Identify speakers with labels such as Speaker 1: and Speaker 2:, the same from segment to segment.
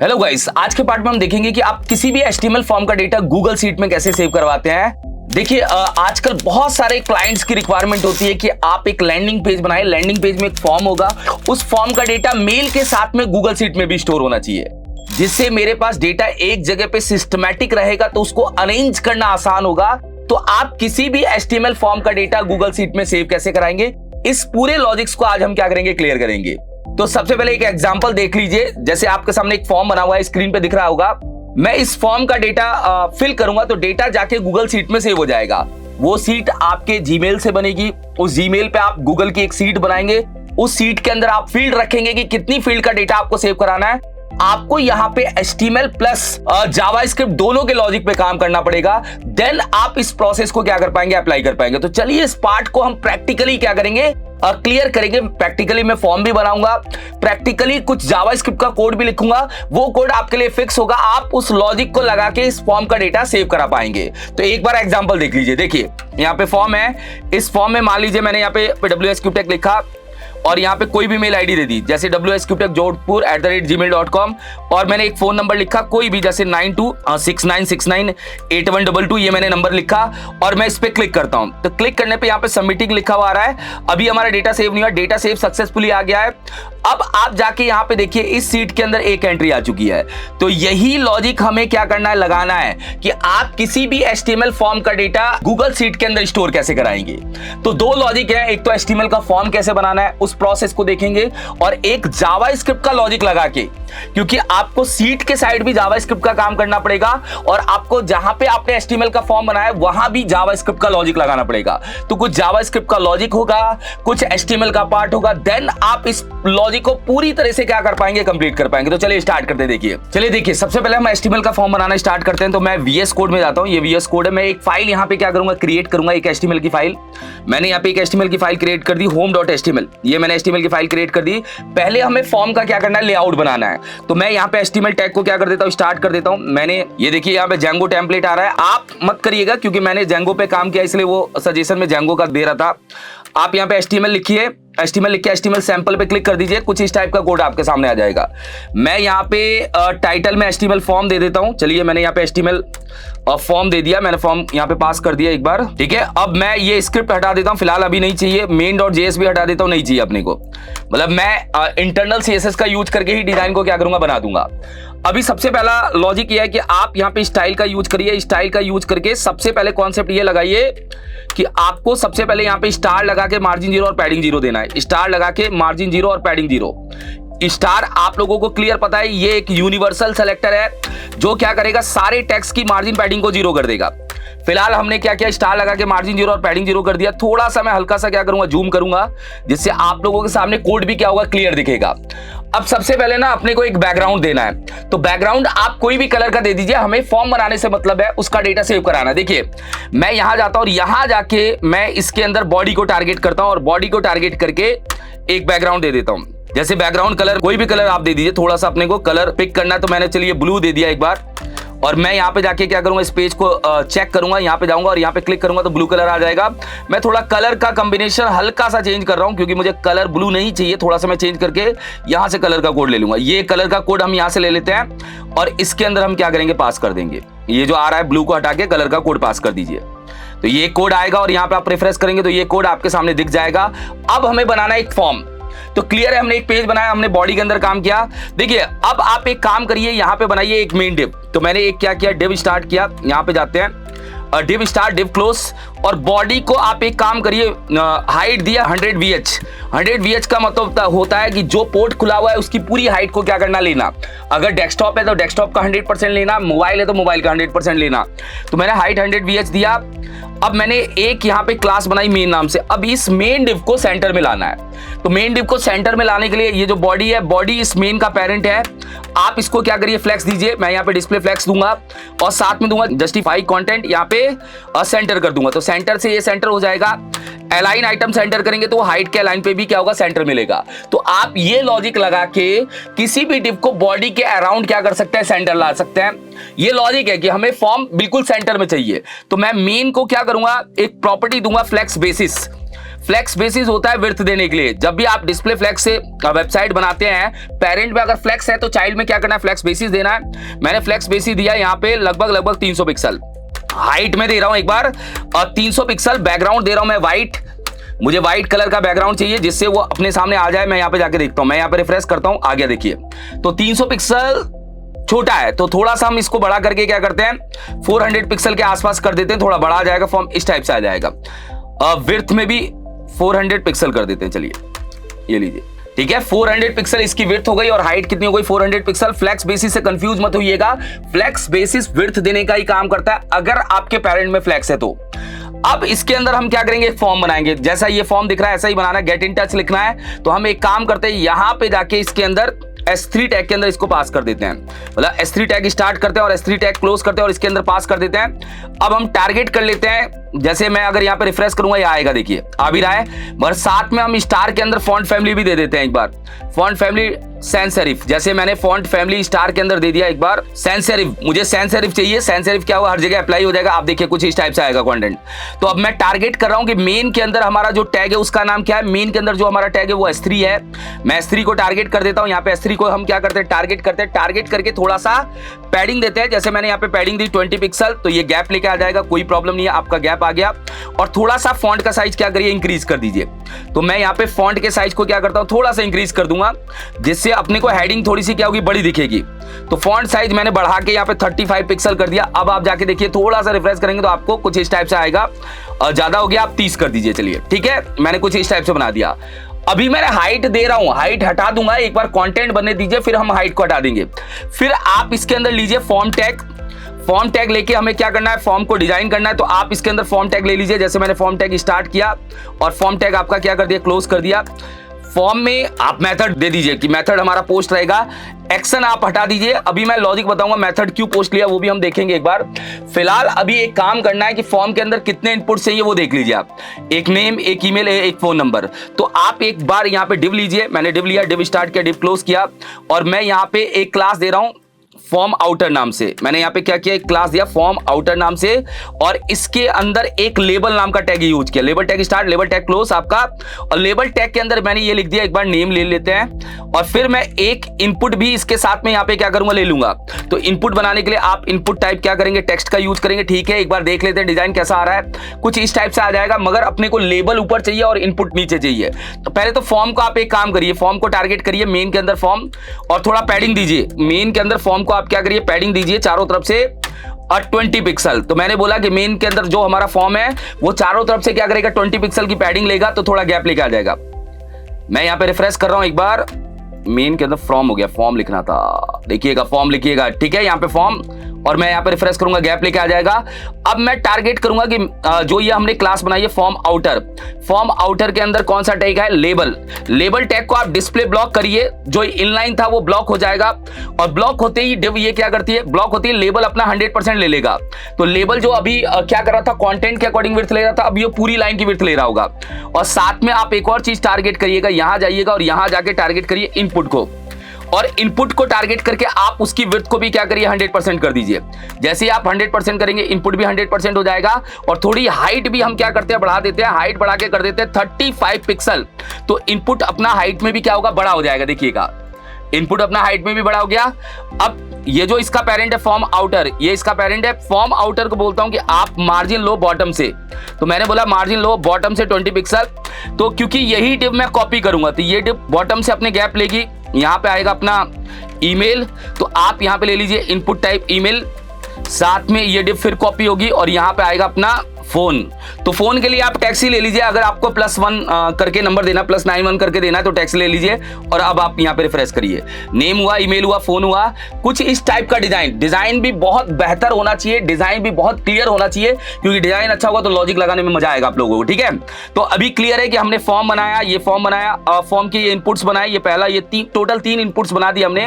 Speaker 1: Hello guys, आज के part में हम देखेंगे कि आप किसी भी HTML फॉर्म का डेटा गूगल शीट में कैसे सेव करवाते हैं। देखिए, आजकल बहुत सारे क्लाइंट्स की रिक्वायरमेंट होती है कि आप एक लैंडिंग पेज बनाएं। लैंडिंग पेज में एक फॉर्म होगा, उस फॉर्म का डेटा मेल के साथ में गूगल शीट में भी स्टोर होना चाहिए, जिससे मेरे पास डेटा एक जगह पे सिस्टमैटिक रहेगा, तो उसको अरेंज करना आसान होगा। तो आप किसी भी HTML फॉर्म का डेटा गूगल शीट में सेव कैसे कराएंगे, इस पूरे लॉजिक्स को आज हम क्या करेंगे, क्लियर करेंगे। तो सबसे पहले एक एग्जांपल देख लीजिए। जैसे आपके सामने एक फॉर्म बना हुआ है, स्क्रीन पे दिख रहा होगा। मैं इस फॉर्म का डेटा फिल करूंगा तो डेटा जाके गूगल शीट में सेव हो जाएगा। वो सीट आपके जीमेल से बनेगी। उस जीमेल पे आप गूगल की एक सीट बनाएंगे। उस सीट के अंदर आप फील्ड रखेंगे कि कितनी फील्ड का डेटा आपको सेव कराना है। आपको यहाँ पे HTML प्लस जावास्क्रिप्ट दोनों के लॉजिक पे काम करना पड़ेगा। देन आप इस प्रोसेस को क्या कर पाएंगे, अप्लाई कर पाएंगे। तो चलिए इस पार्ट को हम प्रैक्टिकली क्या करेंगे, क्लियर करेंगे। प्रैक्टिकली मैं फॉर्म भी बनाऊंगा, प्रैक्टिकली कुछ जावास्क्रिप्ट का कोड भी लिखूंगा। वो कोड आपके लिए फिक्स होगा, आप उस लॉजिक को लगा के इस फॉर्म का डेटा सेव करा पाएंगे। तो एक बार एग्जांपल देख लीजिए। देखिए, यहाँ पे फॉर्म है। इस फॉर्म में मान लीजिए मैंने यहाँ पे wsqtech लिखा और यहाँ पे कोई भी मेल आईडी दे दी, जैसे wsqtech@gmail.com, और मैंने एक फोन नंबर लिखा कोई भी, जैसे 9269698122। ये मैंने नंबर लिखा और मैं इस पे क्लिक करता हूँ। तो क्लिक करने पे यहाँ पे सबमिटिंग लिखा हुआ आ रहा है। अभी हमारा डेटा सेव नहीं हुआ, डेटा सेव सक्सेसफुली आ गया है। अब आप जाके यहाँ पे देखिए, इस सीट के अंदर एक एंट्री आ चुकी है। तो यही लॉजिक हमें क्या करना है, लगाना है कि आप किसी भी HTML फॉर्म का डेटा गूगल शीट के अंदर स्टोर कैसे कराएंगे। तो दो लॉजिक है, एक तो HTML का फॉर्म कैसे बनाना है, उस प्रोसेस को देखेंगे, और एक जावास्क्रिप्ट का लॉजिक लगा के, क्योंकि आपको सीट के साइड भी जावास्क्रिप्ट का काम करना पड़ेगा और आपको जहां पे आपने HTML का फॉर्म बनाया वहां भी जावास्क्रिप्ट का लॉजिक लगाना पड़ेगा। तो कुछ जावास्क्रिप्ट का लॉजिक होगा, कुछ HTML का पार्ट होगा। देन आप इस लॉजिक को पूरी तरह से क्या कर पाएंगे, कंप्लीट कर पाएंगे। तो चलिए स्टार्ट करते हैं। देखिए, सबसे पहले हम HTML का फॉर्म बनाना स्टार्ट करते हैं। तो मैं VS कोड में जाता हूं। ये VS कोड है। मैं एक फाइल यहां पे क्या करूंगा, क्रिएट करूंगा, एक HTML की फाइल। मैंने यहाँ पे एक HTML की फाइल क्रिएट कर दी, home.html। ये मैंने HTML की फाइल क्रिएट कर दी। पहले हमें फॉर्म का क्या करना है, लेआउट बनाना है। तो मैं यहाँ पे HTML टैग को क्या कर देता हूँ, स्टार्ट कर देता हूँ। मैंने ये देखिए यहाँ पे Django टेम्पलेट आ रहा है। आप मत करिएगा क्योंकि मैंने Django पे काम किया, इसलिए वो सजेशन में Django का दे रहा था। आप यहाँ पे HTML लिखिए, HTML लिख के HTML सैंपल पे क्लिक कर दीजिए। कुछ इस टाइप का कोड आपके सामने आ जाएगा। मैं यहाँ पे टाइटल में HTML फॉर्म दे देता हूँ। चलिए, मैंने यहाँ पे HTML फॉर्म दे दिया। मैंने फॉर्म यहाँ पे पास कर दिया एक बार, ठीक है। अब मैं ये स्क्रिप्ट हटा देता हूँ, फिलहाल अभी नहीं चाहिए। main.js भी हटा देता हूँ, नहीं चाहिए अपने को। मतलब मैं इंटरनल CSS का यूज करके ही डिजाइन को क्या करूंगा, बना दूंगा। अभी सबसे पहला लॉजिक ये है कि आप यहाँ पे स्टाइल का यूज करिए। स्टाइल का यूज करके सबसे पहले कॉन्सेप्ट ये लगाइए कि आपको सबसे पहले यहाँ पे स्टार लगा के मार्जिन 0 और पैडिंग 0 देना है। स्टार लगा के मार्जिन 0 और पैडिंग 0। स्टार आप लोगों को क्लियर पता है, ये एक यूनिवर्सल सेलेक्टर है जो क्या करेगा, सारे टेक्स्ट की मार्जिन पैडिंग को 0 कर देगा। फिलहाल हमने क्या किया, स्टार लगा के मार्जिन 0 और पैडिंग 0 कर दिया। थोड़ा सा मैं हल्का सा क्या करूंगा, जूम करूंगा, जिससे आप लोगों के सामने कोड भी क्या होगा, क्लियर दिखेगा। अब सबसे पहले ना अपने को एक बैकग्राउंड देना है। तो बैकग्राउंड आप कोई भी कलर का दे दीजिए, हमें फॉर्म बनाने से मतलब है, उसका डेटा सेव कराना। देखिए, मैं यहां जाता हूं और यहां जाके मैं इसके अंदर बॉडी को टारगेट करता हूं और बॉडी को टारगेट करके एक बैकग्राउंड दे देता हूं। जैसे बैकग्राउंड कलर कोई भी कलर आप दे दीजिए, थोड़ा सा अपने को कलर पिक करना है। तो मैंने चलिए ब्लू दे दिया एक बार, और मैं यहाँ पे जाके क्या करूंगा, इस पेज को चेक करूंगा। यहाँ पे जाऊंगा और यहाँ पे क्लिक करूंगा तो ब्लू कलर आ जाएगा। मैं थोड़ा कलर का कॉम्बिनेशन हल्का सा चेंज कर रहा हूँ क्योंकि मुझे कलर ब्लू नहीं चाहिए। थोड़ा सा मैं चेंज करके यहाँ से कलर का कोड ले लूंगा। ये कलर का कोड हम यहाँ से ले लेते हैं और इसके अंदर हम क्या करेंगे, पास कर देंगे। ये जो आ रहा है ब्लू को हटा के कलर का कोड पास कर दीजिए। तो ये कोड आएगा और यहाँ पे आप रिफ्रेश करेंगे तो ये कोड आपके सामने दिख जाएगा। अब हमें बनाना है एक फॉर्म। तो क्लियर है, हमने एक पेज बनाया, हमने बॉडी के अंदर काम किया। देखिए, अब आप एक काम करिए, यहाँ पे बनाइए एक मेन डिव। तो मैंने एक क्या किया, डिव स्टार्ट किया। यहाँ पे जाते हैं, डिव स्टार्ट, डिव क्लोज, और बॉडी को आप एक काम करिए, हाइट दिया 100 VH। 100 VH का मतलब होता है कि जो पोर्ट खुला हुआ है उसकी पूरी हाइट को क्या करना, लेना। अगर डेस्कटॉप है तो डेस्कटॉप का 100% लेना, मोबाइल है तो मोबाइल का 100% लेना। तो मैंने हाइट 100 VH दिया। अब मैंने एक यहाँ पे क्लास बनाई मेन नाम से। अब इस मेन डिव को सेंटर में लाना है। तो मेन डिव को सेंटर में लाने के लिए ये जो बॉडी है, बॉडी इस मेन का पेरेंट है। आप इसको क्या करिए, फ्लेक्स दीजिए। मैं यहाँ पे डिस्प्ले फ्लेक्स दूंगा और साथ में दूंगा जस्टिफाई कंटेंट, यहाँ पे सेंटर कर दूंगा। तो सेंटर से ये सेंटर हो जाएगा। अलाइन आइटम सेंटर करेंगे तो हाइट के अलाइन पे भी क्या होगा, सेंटर मिलेगा। तो आप ये लॉजिक लगा के किसी भी डिव को बॉडी के अराउंड क्या कर सकते हैं, सेंटर ला सकते हैं। ये लॉजिक है कि हमें फॉर्म बिल्कुल सेंटर में चाहिए। तो मैं मेन को क्या करूंगा, एक प्रॉपर्टी दूंगा फ्लेक्स बेसिस। फ्लेक्स बेसिस होता है विड्थ देने के लिए। जब भी आप डिस्प्ले फ्लेक्स से वेबसाइट बनाते हैं, पेरेंट में अगर फ्लेक्स है तो चाइल्ड में क्या करना है, फ्लेक्स बेसिस देना है। मैंने फ्लेक्स बेसिस दिया यहाँ पे लगभग 300 पिक्सल। हाइट में दे रहा हूं एक बार 300 पिक्सल। बैकग्राउंड दे रहा हूं मैं व्हाइट, मुझे व्हाइट कलर का बैकग्राउंड चाहिए जिससे वो अपने सामने आ जाए। मैं यहाँ पे जाके देखता हूं, मैं यहाँ पे रिफ्रेश करता हूं, आ गया देखिए। तो 300 पिक्सल छोटा है तो थोड़ा सा हम इसको बड़ा करके क्या करते हैं 400 पिक्सल के आसपास कर देते हैं, थोड़ा बड़ा आ जाएगा फॉर्म, इस टाइप से आ जाएगा। विड्थ में भी 400 पिक्सल कर देते हैं, चलिए ये लीजिए, ठीक है। 400 पिक्सल इसकी विड्थ हो गई और हाइट कितनी हो गई 400 पिक्सल। फ्लेक्स बेसिस से कंफ्यूज मत होइएगा, फ्लेक्स बेसिस विड्थ देने का ही काम करता है अगर आपके पेरेंट में फ्लेक्स है तो। अब इसके अंदर हम क्या करेंगे, एक फॉर्म बनाएंगे। जैसा ये फॉर्म दिख रहा है ऐसा ही बनाना है, गेट इन टच लिखना है। तो हम एक काम करते हैं, यहां पे जाके इसके अंदर S3 टैग के अंदर इसको पास कर देते हैं, मतलब S3 टैग स्टार्ट करते हैं और S3 टैग क्लोज करते हैं और इसके अंदर पास कर देते हैं। अब हम टारगेट कर लेते हैं, जैसे मैं अगर यहाँ पे रिफ्रेश करूंगा ये आएगा, देखिए आ भी रहा है। मगर साथ में हम स्टार के अंदर फॉन्ट फैमिली भी दे देते हैं एक बार, फॉन्ट फैमिली सैंस सेरिफ। जैसे मैंने फॉन्ट फैमिली स्टार के अंदर दे दिया एक बार सैंस सेरिफ, मुझे सैंस सेरिफ चाहिए। सैंस सेरिफ क्या हुआ, हर जगह अप्लाई हो जाएगा। आप देखिए कुछ इस टाइप से आएगा कंटेंट। तो अब मैं टारगेट कर रहा हूं कि मेन के अंदर हमारा जो टैग है उसका नाम क्या है, मेन के अंदर जो हमारा टैग है वो S3 है। मैं S3 को टारगेट कर देता हूं। यहाँ पे S3 को हम क्या करते हैं, टारगेट करते हैं। टारगेट करके थोड़ा सा पैडिंग देते हैं, जैसे मैंने यहाँ पे पैडिंग दी 20 पिक्सल, तो ये गैप लेके आ जाएगा, कोई प्रॉब्लम नहीं है, आपका गैप आ गया। और थोड़ा सा फॉन्ट का साइज क्या करिए, इंक्रीज कर दीजिए। तो मैं यहाँ पे फॉन्ट के साइज को क्या करता हूँ, थोड़ा सा इंक्रीज कर दूंगा, जिससे अपने को हेडिंग थोड़ी सी क्या होगी, बड़ी दिखेगी। तो फॉन्ट साइज मैंने बढ़ा के यहाँ पे 35 पिक्सल कर दिया। अब आप जाके देखिए, थोड़ा सा रिफ्रेश करेंगे तो आपको कुछ इस टाइप से आएगा। ज्यादा हो गया आप 30 कर दीजिए, चलिए ठीक है, मैंने कुछ इस टाइप से बना दिया। अभी मैंने हाइट दे रहा हूं, हाइट हटा दूंगा, एक बार कंटेंट बनने दीजिए, फिर हम हाइट को हटा देंगे। फिर आप इसके अंदर लीजिए फॉर्म टैग। फॉर्म टैग लेके हमें क्या करना है, फॉर्म को डिजाइन करना है। तो आप इसके अंदर फॉर्म टैग ले लीजिए, जैसे मैंने फॉर्म टैग स्टार्ट किया और फॉर्म टैग आपका क्या कर दिया, क्लोज कर दिया। फॉर्म में आप मेथड दे दीजिए कि मेथड हमारा पोस्ट रहेगा। एक्शन आप हटा दीजिए। अभी मैं लॉजिक बताऊंगा मेथड क्यों पोस्ट लिया वो भी हम देखेंगे एक बार। फिलहाल अभी एक काम करना है कि फॉर्म के अंदर कितने इनपुट चाहिए वो देख लीजिए आप। एक नेम, एक ईमेल, एक फोन नंबर। तो आप एक बार यहाँ पे डिव लीजिए। मैंने डिव लिया, डिव स्टार्ट किया, डिव क्लोज किया और मैं यहाँ पे एक क्लास दे रहा हूँ फॉर्म आउटर नाम से। मैंने यहाँ पे क्या किया, एक क्लास दिया फॉर्म आउटर नाम से और इसके अंदर एक लेबल नाम का टैग यूज किया। Label tag start, label tag close आपका। और लेबल टैग के अंदर मैंने ये लिख दिया, एक बार नेम ले लेते हैं और फिर मैं एक इनपुट भी इसके साथ में यहाँ पे क्या करूंगा, ले लूंगा। तो इनपुट बनाने के लिए आप इनपुट टाइप क्या करेंगे, टेक्स्ट का यूज करेंगे, ठीक है। एक बार देख लेते हैं डिजाइन कैसा आ रहा है, कुछ इस टाइप से आ जाएगा। मगर अपने को लेबल ऊपर चाहिए और इनपुट नीचे चाहिए। तो पहले तो फॉर्म को आप एक काम करिए, फॉर्म को टारगेट करिए मेन के अंदर फॉर्म और थोड़ा पैडिंग दीजिए। मेन के अंदर फॉर्म को आप क्या करिए, पैडिंग दीजिए चारों तरफ से और 20 पिक्सल। तो मैंने बोला कि मेन के अंदर जो हमारा फॉर्म है वो चारों तरफ से क्या करेगा, 20 पिक्सल की पैडिंग लेगा, तो थोड़ा गैप लेके आ जाएगा। मैं यहां पे रिफ्रेश कर रहा हूं एक बार, मेन के अंदर फॉर्म हो गया, फॉर्म लिखना था, देखिएगा फॉर्म लिखिएगा, ठीक है। यहाँ पे फॉर्म और मैं यहाँ पे रिफ्रेश करूंगा, गैप लेके आ जाएगा। अब मैं टारगेट करूंगा कि जो ये हमने क्लास बनाई है फॉर्म आउटर, फॉर्म आउटर के अंदर कौन सा टैग है, लेबल। लेबल टैग को आप डिस्प्ले ब्लॉक करिए, जो इनलाइन था वो ब्लॉक हो जाएगा और ब्लॉक होते ही डिव ये क्या करती है, ब्लॉक होती है, लेबल अपना 100% ले लेगा। तो लेबल जो अभी क्या कर रहा था, कंटेंट के अकॉर्डिंग विड्थ ले रहा था, अब ये पूरी लाइन की विड्थ ले रहा होगा। और साथ में आप एक और चीज टारगेट करिएगा, यहां जाइएगा और यहां जाके टारगेट करिए इनपुट को और इनपुट को टारगेट करके आप उसकी विड्थ को भी क्या करिए, 100% कर दीजिए। जैसे ही आप 100% करेंगे इनपुट भी 100% हो जाएगा। और थोड़ी हाइट भी हम क्या करते हैं, बढ़ा देते हैं, हाइट बढ़ा के कर देते हैं 35 पिक्सल। तो इनपुट अपना हाइट में भी क्या होगा, बड़ा हो जाएगा, देखिएगा इनपुट अपना हाइट में भी बड़ा हो गया। अब ये जो इसका पेरेंट है फॉर्म आउटर, ये इसका पेरेंट है। फॉर्म आउटर को बोलता हूं कि आप मार्जिन लो बॉटम से, तो मैंने बोला मार्जिन लो बॉटम से 20 पिक्सल। तो क्योंकि यही डिव मैं कॉपी करूंगा तो ये डिव बॉटम से अपने गैप लेगी, यहां पे आएगा अपना ईमेल। तो आप यहां पे ले लीजिए इनपुट टाइप ईमेल, साथ में ये डिव फिर कॉपी होगी और यहां पे आएगा अपना फोन। तो फोन के लिए आप टैक्सी ले लीजिए, अगर आपको +1 करके नंबर देना, +91 करके देना है तो टैक्सी ले लीजिए। और अब आप यहाँ पे रिफ्रेश करिए, नेम हुआ, ईमेल हुआ, फोन हुआ, कुछ इस टाइप का डिजाइन। डिजाइन भी बहुत बेहतर होना चाहिए, डिजाइन भी बहुत क्लियर होना चाहिए, क्योंकि डिजाइन अच्छा होगा तो लॉजिक लगाने में मजा आएगा आप लोगों को, ठीक है। तो अभी क्लियर है कि हमने फॉर्म बनाया, ये फॉर्म बनाया, फॉर्म के ये इनपुट्स बनाए, ये पहला, ये टोटल 3 इनपुट्स बना दिए हमने।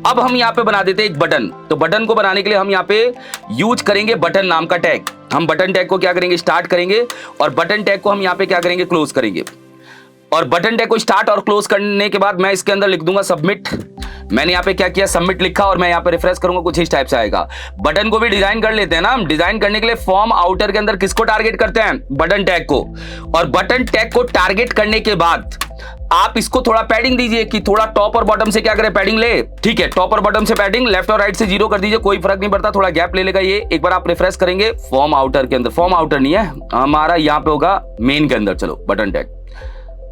Speaker 1: अब हम यहाँ पे बना देते हैं एक बटन। तो बटन को बनाने के लिए हम यहाँ पे यूज करेंगे बटन नाम का टैग। हम बटन टैग को क्या करेंगे, स्टार्ट करेंगे और बटन टैग को हम यहाँ पे क्या करेंगे, क्लोज करेंगे। और बटन टैग को स्टार्ट और क्लोज करने के बाद मैं इसके अंदर लिख दूंगा सबमिट मैंने यहाँ पे क्या किया, सबमिट लिखा और मैं यहाँ पे रिफ्रेश करूंगा, कुछ इस टाइप से आएगा। बटन को भी डिजाइन कर लेते हैं ना हम। डिजाइन करने के लिए फॉर्म आउटर के अंदर किसको टारगेट करते हैं, बटन टैग को। और बटन टैग को टारगेट करने के बाद आप इसको थोड़ा पैडिंग दीजिए कि थोड़ा टॉप और बॉटम से क्या करे, पैडिंग ले। ठीक है, टॉप और बॉटम से पैडिंग, लेफ्ट और राइट से 0 कर दीजिए, कोई फर्क नहीं पड़ता, थोड़ा गैप ले लेगा ये। एक बार आप रिफ्रेश करेंगे फॉर्म आउटर के अंदर, फॉर्म आउटर नहीं है हमारा, यहाँ पे होगा मेन के अंदर। चलो बटन टैग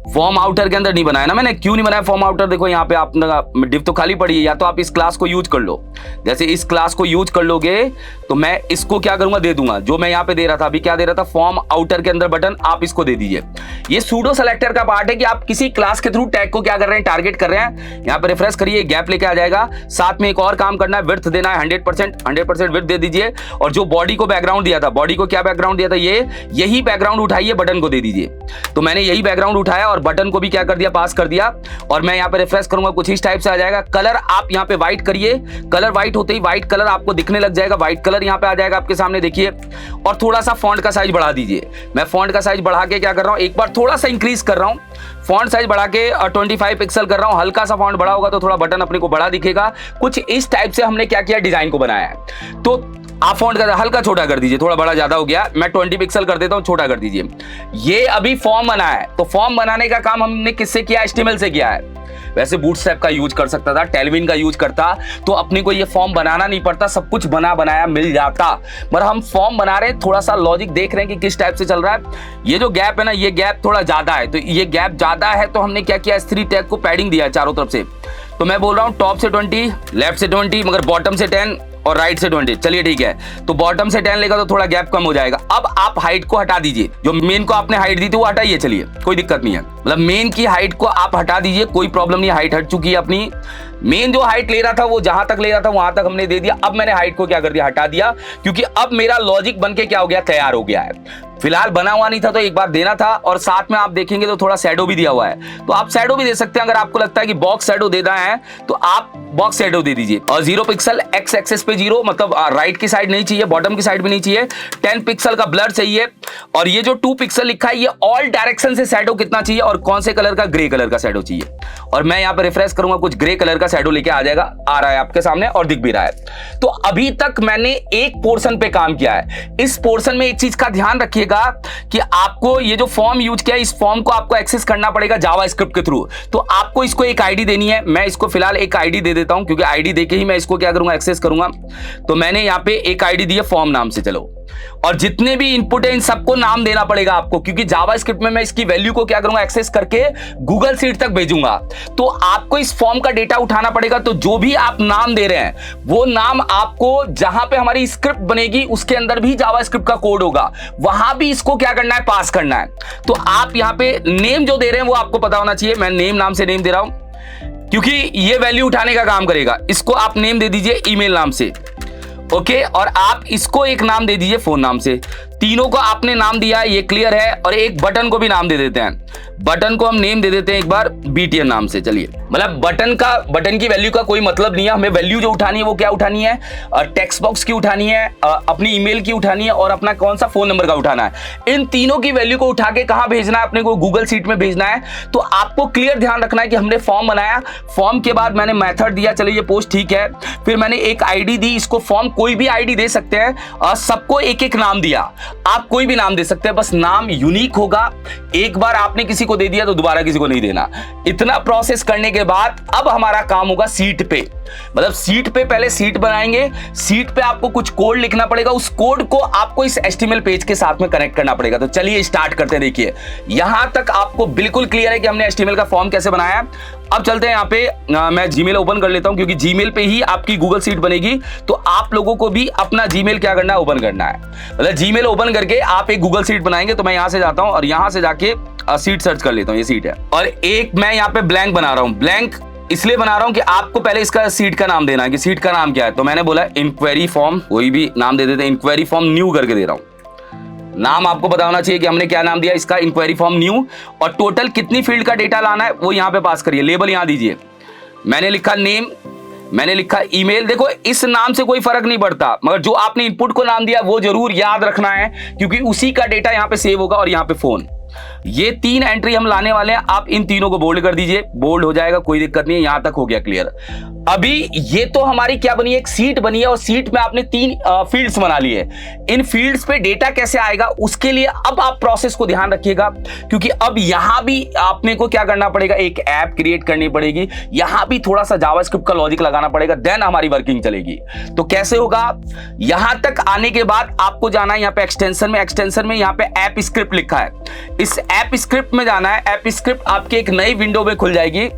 Speaker 1: फॉर्म आउटर के अंदर नहीं बनाया ना मैंने। क्यों नहीं बनाया फॉर्म आउटर, देखो यहाँ पे आप डिव तो खाली पड़ी है, या तो आप इस क्लास को यूज कर लो। जैसे इस क्लास को यूज कर लोगे तो मैं इसको क्या करूंगा, दे दूंगा जो मैं यहाँ पे दे रहा था, अभी क्या दे रहा था, फॉर्म आउटर के अंदर बटन, आप इसको दे दीजिए। ये सूडो सेलेक्टर का पार्ट है कि आप किसी क्लास के थ्रू टैग को क्या कर रहे हैं, टारगेट कर रहे हैं। यहाँ पे रिफ्रेश करिए, गैप लेके आ जाएगा। साथ में एक और काम करना है, विड्थ देना है 100% विड्थ दे दीजिए। और जो बॉडी को बैकग्राउंड दिया था, बॉडी को क्या बैकग्राउंड दिया था, यही बैकग्राउंड उठाइए, बटन को दे दीजिए। तो मैंने यही बैकग्राउंड उठाया और बटन को भी क्या कर दिया, पास कर दिया। और मैं यहाँ पे रिफ्रेश करूंगा, कुछ इस टाइप से आ जाएगा। कलर आप यहाँ पे व्हाइट करिए, कलर व्हाइट होते ही व्हाइट कलर आपको दिखने लग जाएगा, व्हाइट कलर यहाँ पे आ जाएगा आपके सामने, देखिए। और थोड़ा सा फॉन्ट का साइज बढ़ा दीजिए। मैं फॉन्ट का साइज बढ़ा के क्या कर रहा हूँ, एक बार थोड़ा सा इंक्रीज कर रहा हूँ, फॉन्ट साइज बढ़ा के 25 पिक्सल कर रहा हूँ। हल्का सा फॉन्ट बड़ा होगा तो थोड़ा बटन अपने को बड़ा दिखेगा। कुछ इस टाइप से हमने क्या किया, डिजाइन को बनाया है। तो आप फॉन्ट का हल्का छोटा कर दीजिए, थोड़ा बड़ा ज्यादा हो गया, मैं 20 पिक्सल कर देता हूं, छोटा कर दीजिए। ये अभी फॉर्म बना है, तो फॉर्म बनाने का काम हमने किससे किया, HTML से किया है। वैसे बूटस्ट्रैप का यूज कर सकता था, टेलविन का यूज करता तो अपने को ये फॉर्म बनाना नहीं पड़ता, सब कुछ बना बनाया मिल जाता। मगर हम फॉर्म बना रहे हैं, थोड़ा सा लॉजिक देख रहे हैं कि किस टाइप से चल रहा है। ये जो गैप है ना, ये गैप थोड़ा ज्यादा है, तो ये गैप ज्यादा है तो हमने क्या किया, S3 टैग को पैडिंग दिया है चारों तरफ से। तो मैं बोल रहा हूँ टॉप से 20, लेफ्ट से 20, मगर बॉटम से 10 और राइट से 20। चलिए ठीक है, तो बॉटम से 10 लेगा तो थोड़ा गैप कम हो जाएगा। अब आप हाइट को हटा दीजिए, जो मेन को आपने हाइट दी थी वो हटाइए, चलिए कोई दिक्कत नहीं है। मतलब मेन की हाइट को आप हटा दीजिए, कोई प्रॉब्लम नहीं, हाइट हट चुकी है अपनी। मेन जो हाइट ले रहा था वो जहां तक ले रहा था वहां तक हमने दे दिया। अब मैंने हाइट को क्या कर दिया, हटा दिया, क्योंकि अब मेरा लॉजिक बनके क्या हो गया, तैयार हो गया है। फिलहाल बना हुआ नहीं था तो एक बार देना था। और साथ में आप देखेंगे तो थोड़ा शैडो भी दिया हुआ है, तो आप शैडो भी दे सकते हैं। अगर आपको लगता है कि बॉक्स शैडो देना है तो आप बॉक्स शैडो दे दीजिए। और 0 पिक्सल एक्स एक्सेस पे 0, मतलब राइट की साइड नहीं चाहिए, बॉटम की साइड भी नहीं चाहिए। 10 पिक्सल का ब्लर चाहिए। और ये जो 2 पिक्सल लिखा है, ये ऑल डायरेक्शन से शैडो कितना चाहिए और कौन से कलर का, ग्रे कलर का शैडो चाहिए। और मैं यहाँ पे रिफ्रेश करूंगा, कुछ ग्रे कलर का शैडो लेके आ जाएगा, आ रहा है आपके सामने और दिख भी रहा है। तो अभी तक मैंने एक पोर्शन पे काम किया है। इस पोर्शन में एक चीज का ध्यान रखिएगा कि आपको ये जो फॉर्म यूज किया, इस फॉर्म को आपको एक्सेस करना पड़ेगा जावास्क्रिप्ट के थ्रू। तो आपको इसको एक आईडी देनी है। मैं इसको फिलहाल एक आईडी दे देता हूं, क्योंकि आईडी देके ही मैं इसको क्या करूंगा, एक्सेस करूंगा। तो मैंने यहाँ पे एक आईडी दी है फॉर्म नाम से। चलो, और जितने भी इनपुट है इन सबको नाम देना पड़ेगा आपको, क्योंकि जावास्क्रिप्ट में मैं इसकी वैल्यू को क्या करूंगा, एक्सेस करके गूगल शीट तक भेजूंगा। तो आपको इस फॉर्म का डेटा उठाना पड़ेगा। तो जो भी आप नाम दे रहे हैं वो नाम आपको, जहां पे हमारी स्क्रिप्ट बनेगी उसके अंदर भी जावास्क्रिप्ट का कोड होगा, वहां भी इसको क्या करना है, पास करना है। तो आप यहाँ पे नेम जो दे रहे हैं वो आपको पता होना चाहिए। मैं नेम नाम से नेम दे रहा हूं, क्योंकि ये वैल्यू उठाने का काम करेगा। इसको आप नेम दे दीजिए ईमेल नाम से, ओके। और आप इसको एक नाम दे दीजिए फोन नाम से। तीनों को आपने नाम दिया है, ये क्लियर है। और एक बटन को भी नाम दे देते हैं। बटन को हम नेम दे देते हैं एक बार BTN नाम से। चलिए, मतलब बटन की वैल्यू का कोई मतलब नहीं है, हमें वैल्यू जो उठानी है वो क्या उठानी है, टेक्स्ट बॉक्स की उठानी है, अपनी ईमेल की उठानी है और अपना कौन सा फोन नंबर का उठाना है। इन तीनों की वैल्यू को उठा के कहां भेजना है, अपने को गूगल शीट में भेजना है। तो आपको क्लियर ध्यान रखना है कि हमने फॉर्म बनाया, फॉर्म के बाद मैंने मेथड दिया, चलिए ये पोस्ट ठीक है। फिर मैंने एक आईडी दी, इसको फॉर्म कोई भी आईडी दे सकते हैं, और सबको एक एक नाम दिया। आप कोई भी नाम दे सकते हैं, बस नाम यूनिक होगा। एक बार आपने किसी को दे दिया तो दोबारा किसी को नहीं देना। इतना प्रोसेस करने के बाद अब हमारा काम होगा सीट पे। मतलब सीट पे पहले सीट बनाएंगे, सीट पे आपको कुछ कोड लिखना पड़ेगा, उस कोड को आपको इस HTML पेज के साथ में कनेक्ट करना पड़ेगा। तो चलिए स्टार्ट करते हैं। देखिए, यहां तक आपको बिल्कुल क्लियर है कि हमने HTML का फॉर्म कैसे बनाया। अब चलते हैं यहाँ पे, मैं Gmail ओपन कर लेता हूं, क्योंकि Gmail पे ही आपकी गूगल शीट बनेगी। तो आप लोगों को भी अपना Gmail क्या करना है, ओपन करना है। मतलब Gmail ओपन करके आप एक गूगल शीट बनाएंगे। तो मैं यहां से जाता हूं और यहां से जाके सीट सर्च कर लेता हूं, ये सीट है। और एक मैं यहाँ पे ब्लैंक बना रहा हूं। ब्लैंक इसलिए बना रहा हूं कि आपको पहले इसका सीट का नाम देना है कि सीट का नाम क्या है। तो मैंने बोला इंक्वायरी फॉर्म, कोई भी नाम दे देते हैं, इंक्वायरी फॉर्म न्यू करके दे रहा हूं। नाम आपको पता होना चाहिए कि हमने क्या नाम दिया इसका, इंक्वायरी फॉर्म न्यू। और टोटल कितनी फील्ड का डेटा लाना है वो यहाँ पे पास करिए। लेबल यहाँ दीजिए। मैंने लिखा नेम, मैंने लिखा ईमेल। देखो, इस नाम से कोई फर्क नहीं पड़ता, मगर जो आपने इनपुट को नाम दिया वो जरूर याद रखना है, क्योंकि उसी का डेटा यहाँ पे सेव होगा। और यहाँ पे फोन, ये 3 एंट्री हम लाने वाले हैं। आप इन तीनों को बोल्ड कर दीजिए, बोल्ड हो जाएगा, कोई दिक्कत नहीं है। यहां तक हो गया क्लियर। अभी ये तो हमारी क्या बनी है, एक सीट बनी है और सीट में आपने 3 फील्ड्स बना लिए। इन फील्ड्स पे डेटा कैसे आएगा उसके लिए अब आप प्रोसेस को ध्यान रखिएगा, क्योंकि अब यहां भी आपने को क्या करना पड़ेगा, एक ऐप क्रिएट करनी पड़ेगी, यहां भी थोड़ा सा जावास्क्रिप्ट का लॉजिक लगाना पड़ेगा, देन हमारी वर्किंग चलेगी। तो कैसे होगा, यहां तक आने के बाद आपको जाना है यहाँ पे एक्सटेंशन में यहाँ पे ऐप स्क्रिप्ट लिखा है, इस ऐप स्क्रिप्ट में जाना है। ऐप स्क्रिप्ट आपके एक नई विंडो में खुल जाएगी।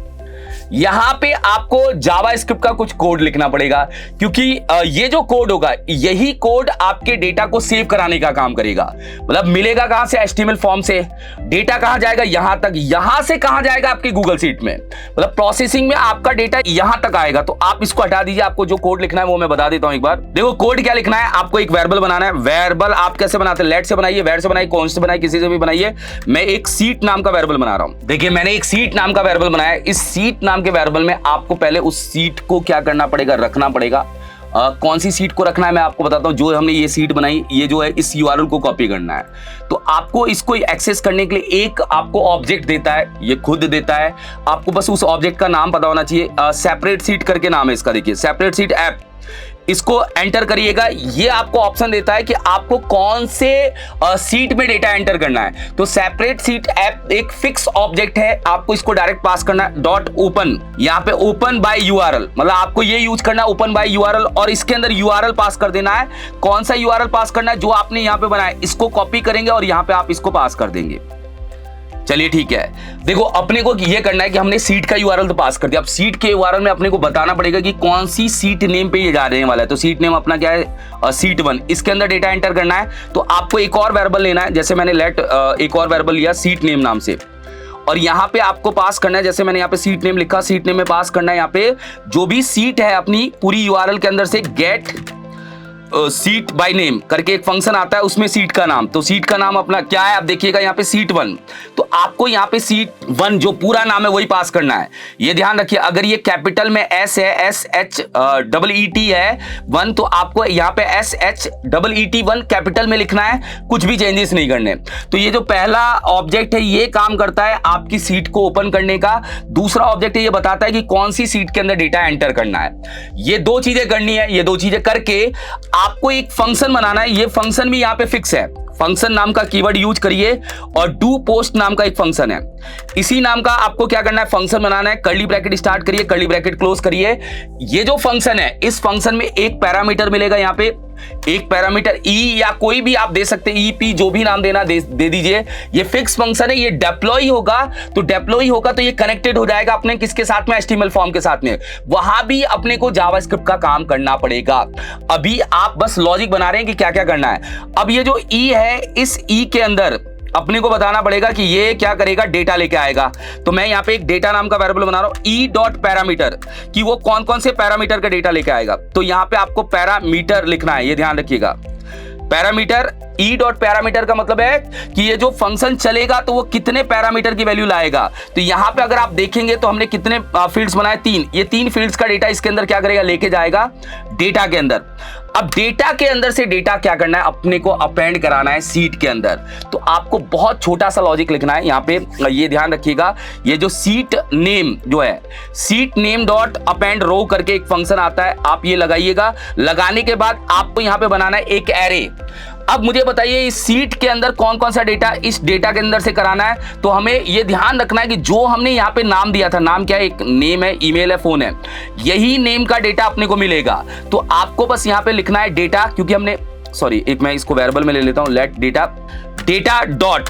Speaker 1: यहां पे आपको जावास्क्रिप्ट का कुछ कोड लिखना पड़ेगा, क्योंकि ये जो कोड होगा यही कोड आपके डेटा को सेव कराने का काम करेगा। मतलब मिलेगा कहां से, HTML फॉर्म से। डेटा कहां जाएगा, यहां तक। यहां से कहां जाएगा, आपकी गूगल शीट में। मतलब प्रोसेसिंग में आपका डेटा यहां तक आएगा। तो आप इसको हटा दीजिए, आपको जो कोड लिखना है वो मैं बता देता हूं एक बार। देखो कोड क्या लिखना है, आपको एक वेरिएबल बनाना है। वेरिएबल आप कैसे बनाते हैं, लेट से बनाइए, वेर से बनाइए, कॉन्स्ट से बनाइए, किसी से भी बनाइए। मैं एक सीट नाम का वेरिएबल बना रहा हूं। देखिए मैंने एक सीट नाम का वेरिएबल बनाया। इस सीट नाम के वेरिएबल में आपको पहले उस सीट को क्या करना पड़ेगा, रखना पड़ेगा। कौन सी सीट को रखना है मैं आपको बताता हूं। जो हमने ये सीट बनाई, ये जो है इस URL को कॉपी करना है। तो आपको इसको एक्सेस करने के लिए एक आपको ऑब्जेक्ट देता है, ये खुद देता है। आपको बस उस ऑब्जेक्ट का नाम पता होना चाहिए। सेपरेट सीट करके नाम है इसका, देखिए सेपरेट सीट ऐप। इसको एंटर करिएगा। ये आपको ऑप्शन देता है कि आपको कौन से सीट में डेटा एंटर करना है। तो सेपरेट सीट ऐप एक फिक्स ऑब्जेक्ट है, आपको इसको डायरेक्ट पास करना है। डॉट ओपन, यहाँ पे ओपन बाय URL, मतलब आपको ये यूज करना है ओपन बाय URL, और इसके अंदर URL पास कर देना है। कौन सा URL पास करना है, जो आपने यहाँ पे बनाया, इसको कॉपी करेंगे और यहाँ पे आप इसको पास कर देंगे। चलिए ठीक है। देखो अपने को ये करना है कि हमने सीट का URL तो पास कर दिया। अब सीट के URL में अपने को बताना पड़ेगा कि कौन सी सीट नेम पे ये जाने वाला है। तो सीट नेम अपना क्या है, सीट 1। इसके अंदर डेटा एंटर करना है। तो आपको एक और वेरिएबल लेना है, जैसे मैंने लेट एक और वेरिएबल लिया सीट नेम नाम से, और यहाँ पे आपको पास करना है, जैसे मैंने यहाँ पे सीट नेम लिखा, सीट नेम में पास करना है यहाँ पे जो भी सीट है अपनी पूरी URL के अंदर से गेट सीट बाय नेम करके एक फंक्शन आता है, उसमें सीट का नाम। तो सीट का नाम अपना क्या है, आप देखिएगा यहाँ पे सीट 1। तो आपको यहाँ पे सीट 1 जो पूरा नाम है वही पास करना है। ये ध्यान रखिए, अगर ये कैपिटल में S है, SHEET है 1, तो आपको यहाँ पे SHEET 1 कैपिटल में लिखना है, कुछ भी चेंजेस नहीं करने। तो ये जो पहला ऑब्जेक्ट है ये काम करता है आपकी सीट को ओपन करने का। दूसरा ऑब्जेक्ट है ये बताता है कि कौन सी सीट के अंदर डेटा एंटर करना है। ये 2 चीजें करनी है। ये 2 चीजें करके आपको एक फंक्शन बनाना है। ये फंक्शन भी यहाँ पे फिक्स है। फंक्शन नाम का कीवर्ड यूज करिए, और डू पोस्ट नाम का एक फंक्शन है, इसी नाम का आपको क्या करना है, फंक्शन बनाना है। कर्ली ब्रैकेट स्टार्ट करिए, कर्ली ब्रैकेट क्लोज करिए। ये जो फंक्शन है, इस फंक्शन में एक पैरामीटर मिलेगा, यहाँ पे एक पैरामीटर E या कोई भी आप दे सकते हैं, EP जो भी नाम देना दे दीजिए। ये फिक्स फंक्शन है, ये डिप्लॉय होगा। तो डिप्लॉय होगा तो ये कनेक्टेड हो जाएगा अपने किसके साथ में, HTML फॉर्म के साथ में। वहां भी अपने को जावास्क्रिप्ट का काम करना पड़ेगा। अभी आप बस लॉजिक बना रहे हैं कि क्या क्या करना है। अब ये जो E है, इस E के अंदर अपने को बताना पड़ेगा कि ये क्या करेगा, डेटा लेके आएगा। तो मैं यहाँ पे एक डेटा नाम का वेरिएबल बना रहा हूं, E.पैरामीटर, कि वो कौन कौन से पैरामीटर का डेटा लेके आएगा। तो यहाँ पे आपको पैरामीटर लिखना है, ये ध्यान रखिएगा। पैरामीटर, E.पैरामीटर का मतलब है कि ये जो फंक्शन चलेगा तो वो कितने पैरामीटर की वैल्यू लाएगा। तो यहाँ पे अगर आप देखेंगे तो हमने कितने फील्ड्स बनाए, 3। ये 3 फील्ड्स का डेटा इसके अंदर क्या करेगा, लेके जाएगा डेटा के अंदर। अब डेटा के अंदर से डेटा क्या करना है, अपने को अपेंड कराना है सीट के अंदर। तो आपको बहुत छोटा सा लॉजिक लिखना है यहाँ पे, ये ध्यान रखिएगा। ये जो सीट नेम जो है, सीट नेम डॉट अपेंड रो करके एक फंक्शन आता है, आप ये लगाइएगा। लगाने के बाद आपको यहाँ पे बनाना है एक एरे। अब मुझे बताइए इस सीट के अंदर कौन कौन सा डेटा इस डेटा के अंदर से कराना है। तो हमें ये ध्यान रखना है कि जो हमने यहाँ पे नाम दिया था, नाम क्या है, एक नेम है, ईमेल है, फोन है, यही नेम का डेटा अपने को मिलेगा। तो आपको बस यहाँ पे लिखना है डेटा, क्योंकि हमने एक मैं इसको वेरिएबल में ले लेता हूं, लेट डेटा डॉट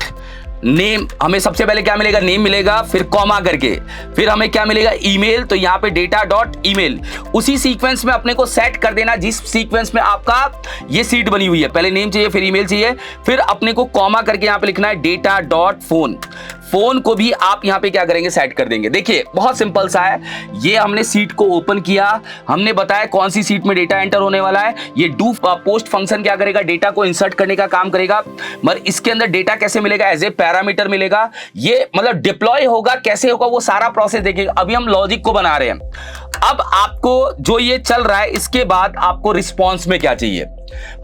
Speaker 1: नेम। हमें सबसे पहले क्या मिलेगा, नेम मिलेगा, फिर कॉमा करके, फिर हमें क्या मिलेगा, ईमेल। तो यहाँ पे डेटा डॉट ईमेल, उसी सीक्वेंस में अपने को सेट कर देना जिस सीक्वेंस में आपका ये सीट बनी हुई है। पहले नेम चाहिए, फिर ईमेल चाहिए, फिर अपने को कॉमा करके यहाँ पे लिखना है डेटा डॉट फोन। फोन को भी आप यहाँ पे क्या करेंगे, सेट कर देंगे। देखिए बहुत सिंपल सा है। ये हमने सीट को ओपन किया, हमने बताया कौन सी सीट में डेटा एंटर होने वाला है। ये डू पोस्ट फंक्शन क्या करेगा, डेटा को इंसर्ट करने का काम करेगा। मगर इसके अंदर डेटा कैसे मिलेगा, एज ए पैरामीटर मिलेगा। ये मतलब डिप्लॉय होगा, कैसे होगा वो सारा प्रोसेस देखिएगा। अभी हम लॉजिक को बना रहे हैं। अब आपको जो ये चल रहा है इसके बाद आपको रिस्पॉन्स में क्या चाहिए,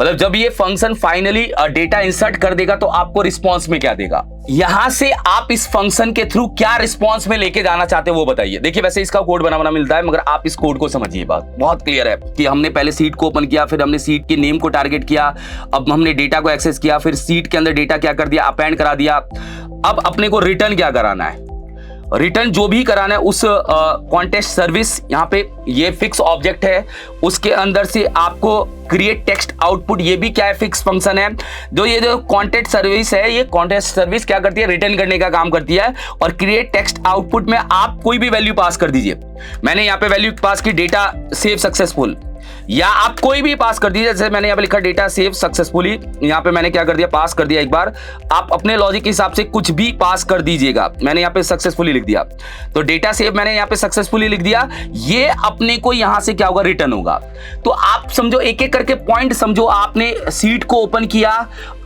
Speaker 1: मतलब जब ये फंक्शन फाइनली डेटा इंसर्ट कर देगा तो आपको रिस्पॉन्स में क्या देगा, यहां से आप इस फंक्शन के थ्रू क्या रिस्पॉन्स में लेके जाना चाहते हो वो बताइए। देखिए वैसे इसका कोड बना मिलता है, मगर आप इस कोड को समझिए, बात बहुत क्लियर है कि हमने पहले सीट को ओपन किया, फिर हमने सीट के नेम को टारगेट किया, अब हमने डेटा को एक्सेस किया, फिर सीट के अंदर डेटा क्या कर दिया, अपेंड करा दिया। अब अपने को रिटर्न क्या कराना है, रिटर्न जो भी कराना है उस कॉन्टेस्ट सर्विस, यहाँ पे ये फिक्स ऑब्जेक्ट है, उसके अंदर से आपको क्रिएट टेक्स्ट आउटपुट, ये भी क्या है, फिक्स फंक्शन है। ये जो कॉन्टेस्ट सर्विस है, ये कॉन्टेस्ट सर्विस क्या करती है, रिटर्न करने का काम करती है। और क्रिएट टेक्स्ट आउटपुट में आप कोई भी वैल्यू पास कर दीजिए। मैंने यहाँ पे वैल्यू पास की डेटा सेव सक्सेसफुल, या आप कोई भी पास कर दीजिए। जैसे मैंने यहाँ पे लिखा डेटा सेव सक्सेसफुली, यहाँ पे मैंने क्या कर दिया, पास कर दिया। एक बार आप अपने लॉजिक के हिसाब से कुछ भी पास कर दीजिएगा। मैंने यहाँ पे सक्सेसफुली लिख दिया, तो डेटा सेव मैंने यहाँ पे सक्सेसफुली लिख दिया। ये अपने को यहाँ से क्या होगा, रिटर्न होगा। तो आप समझो, एक एक करके पॉइंट समझो। आपने सीट को ओपन किया,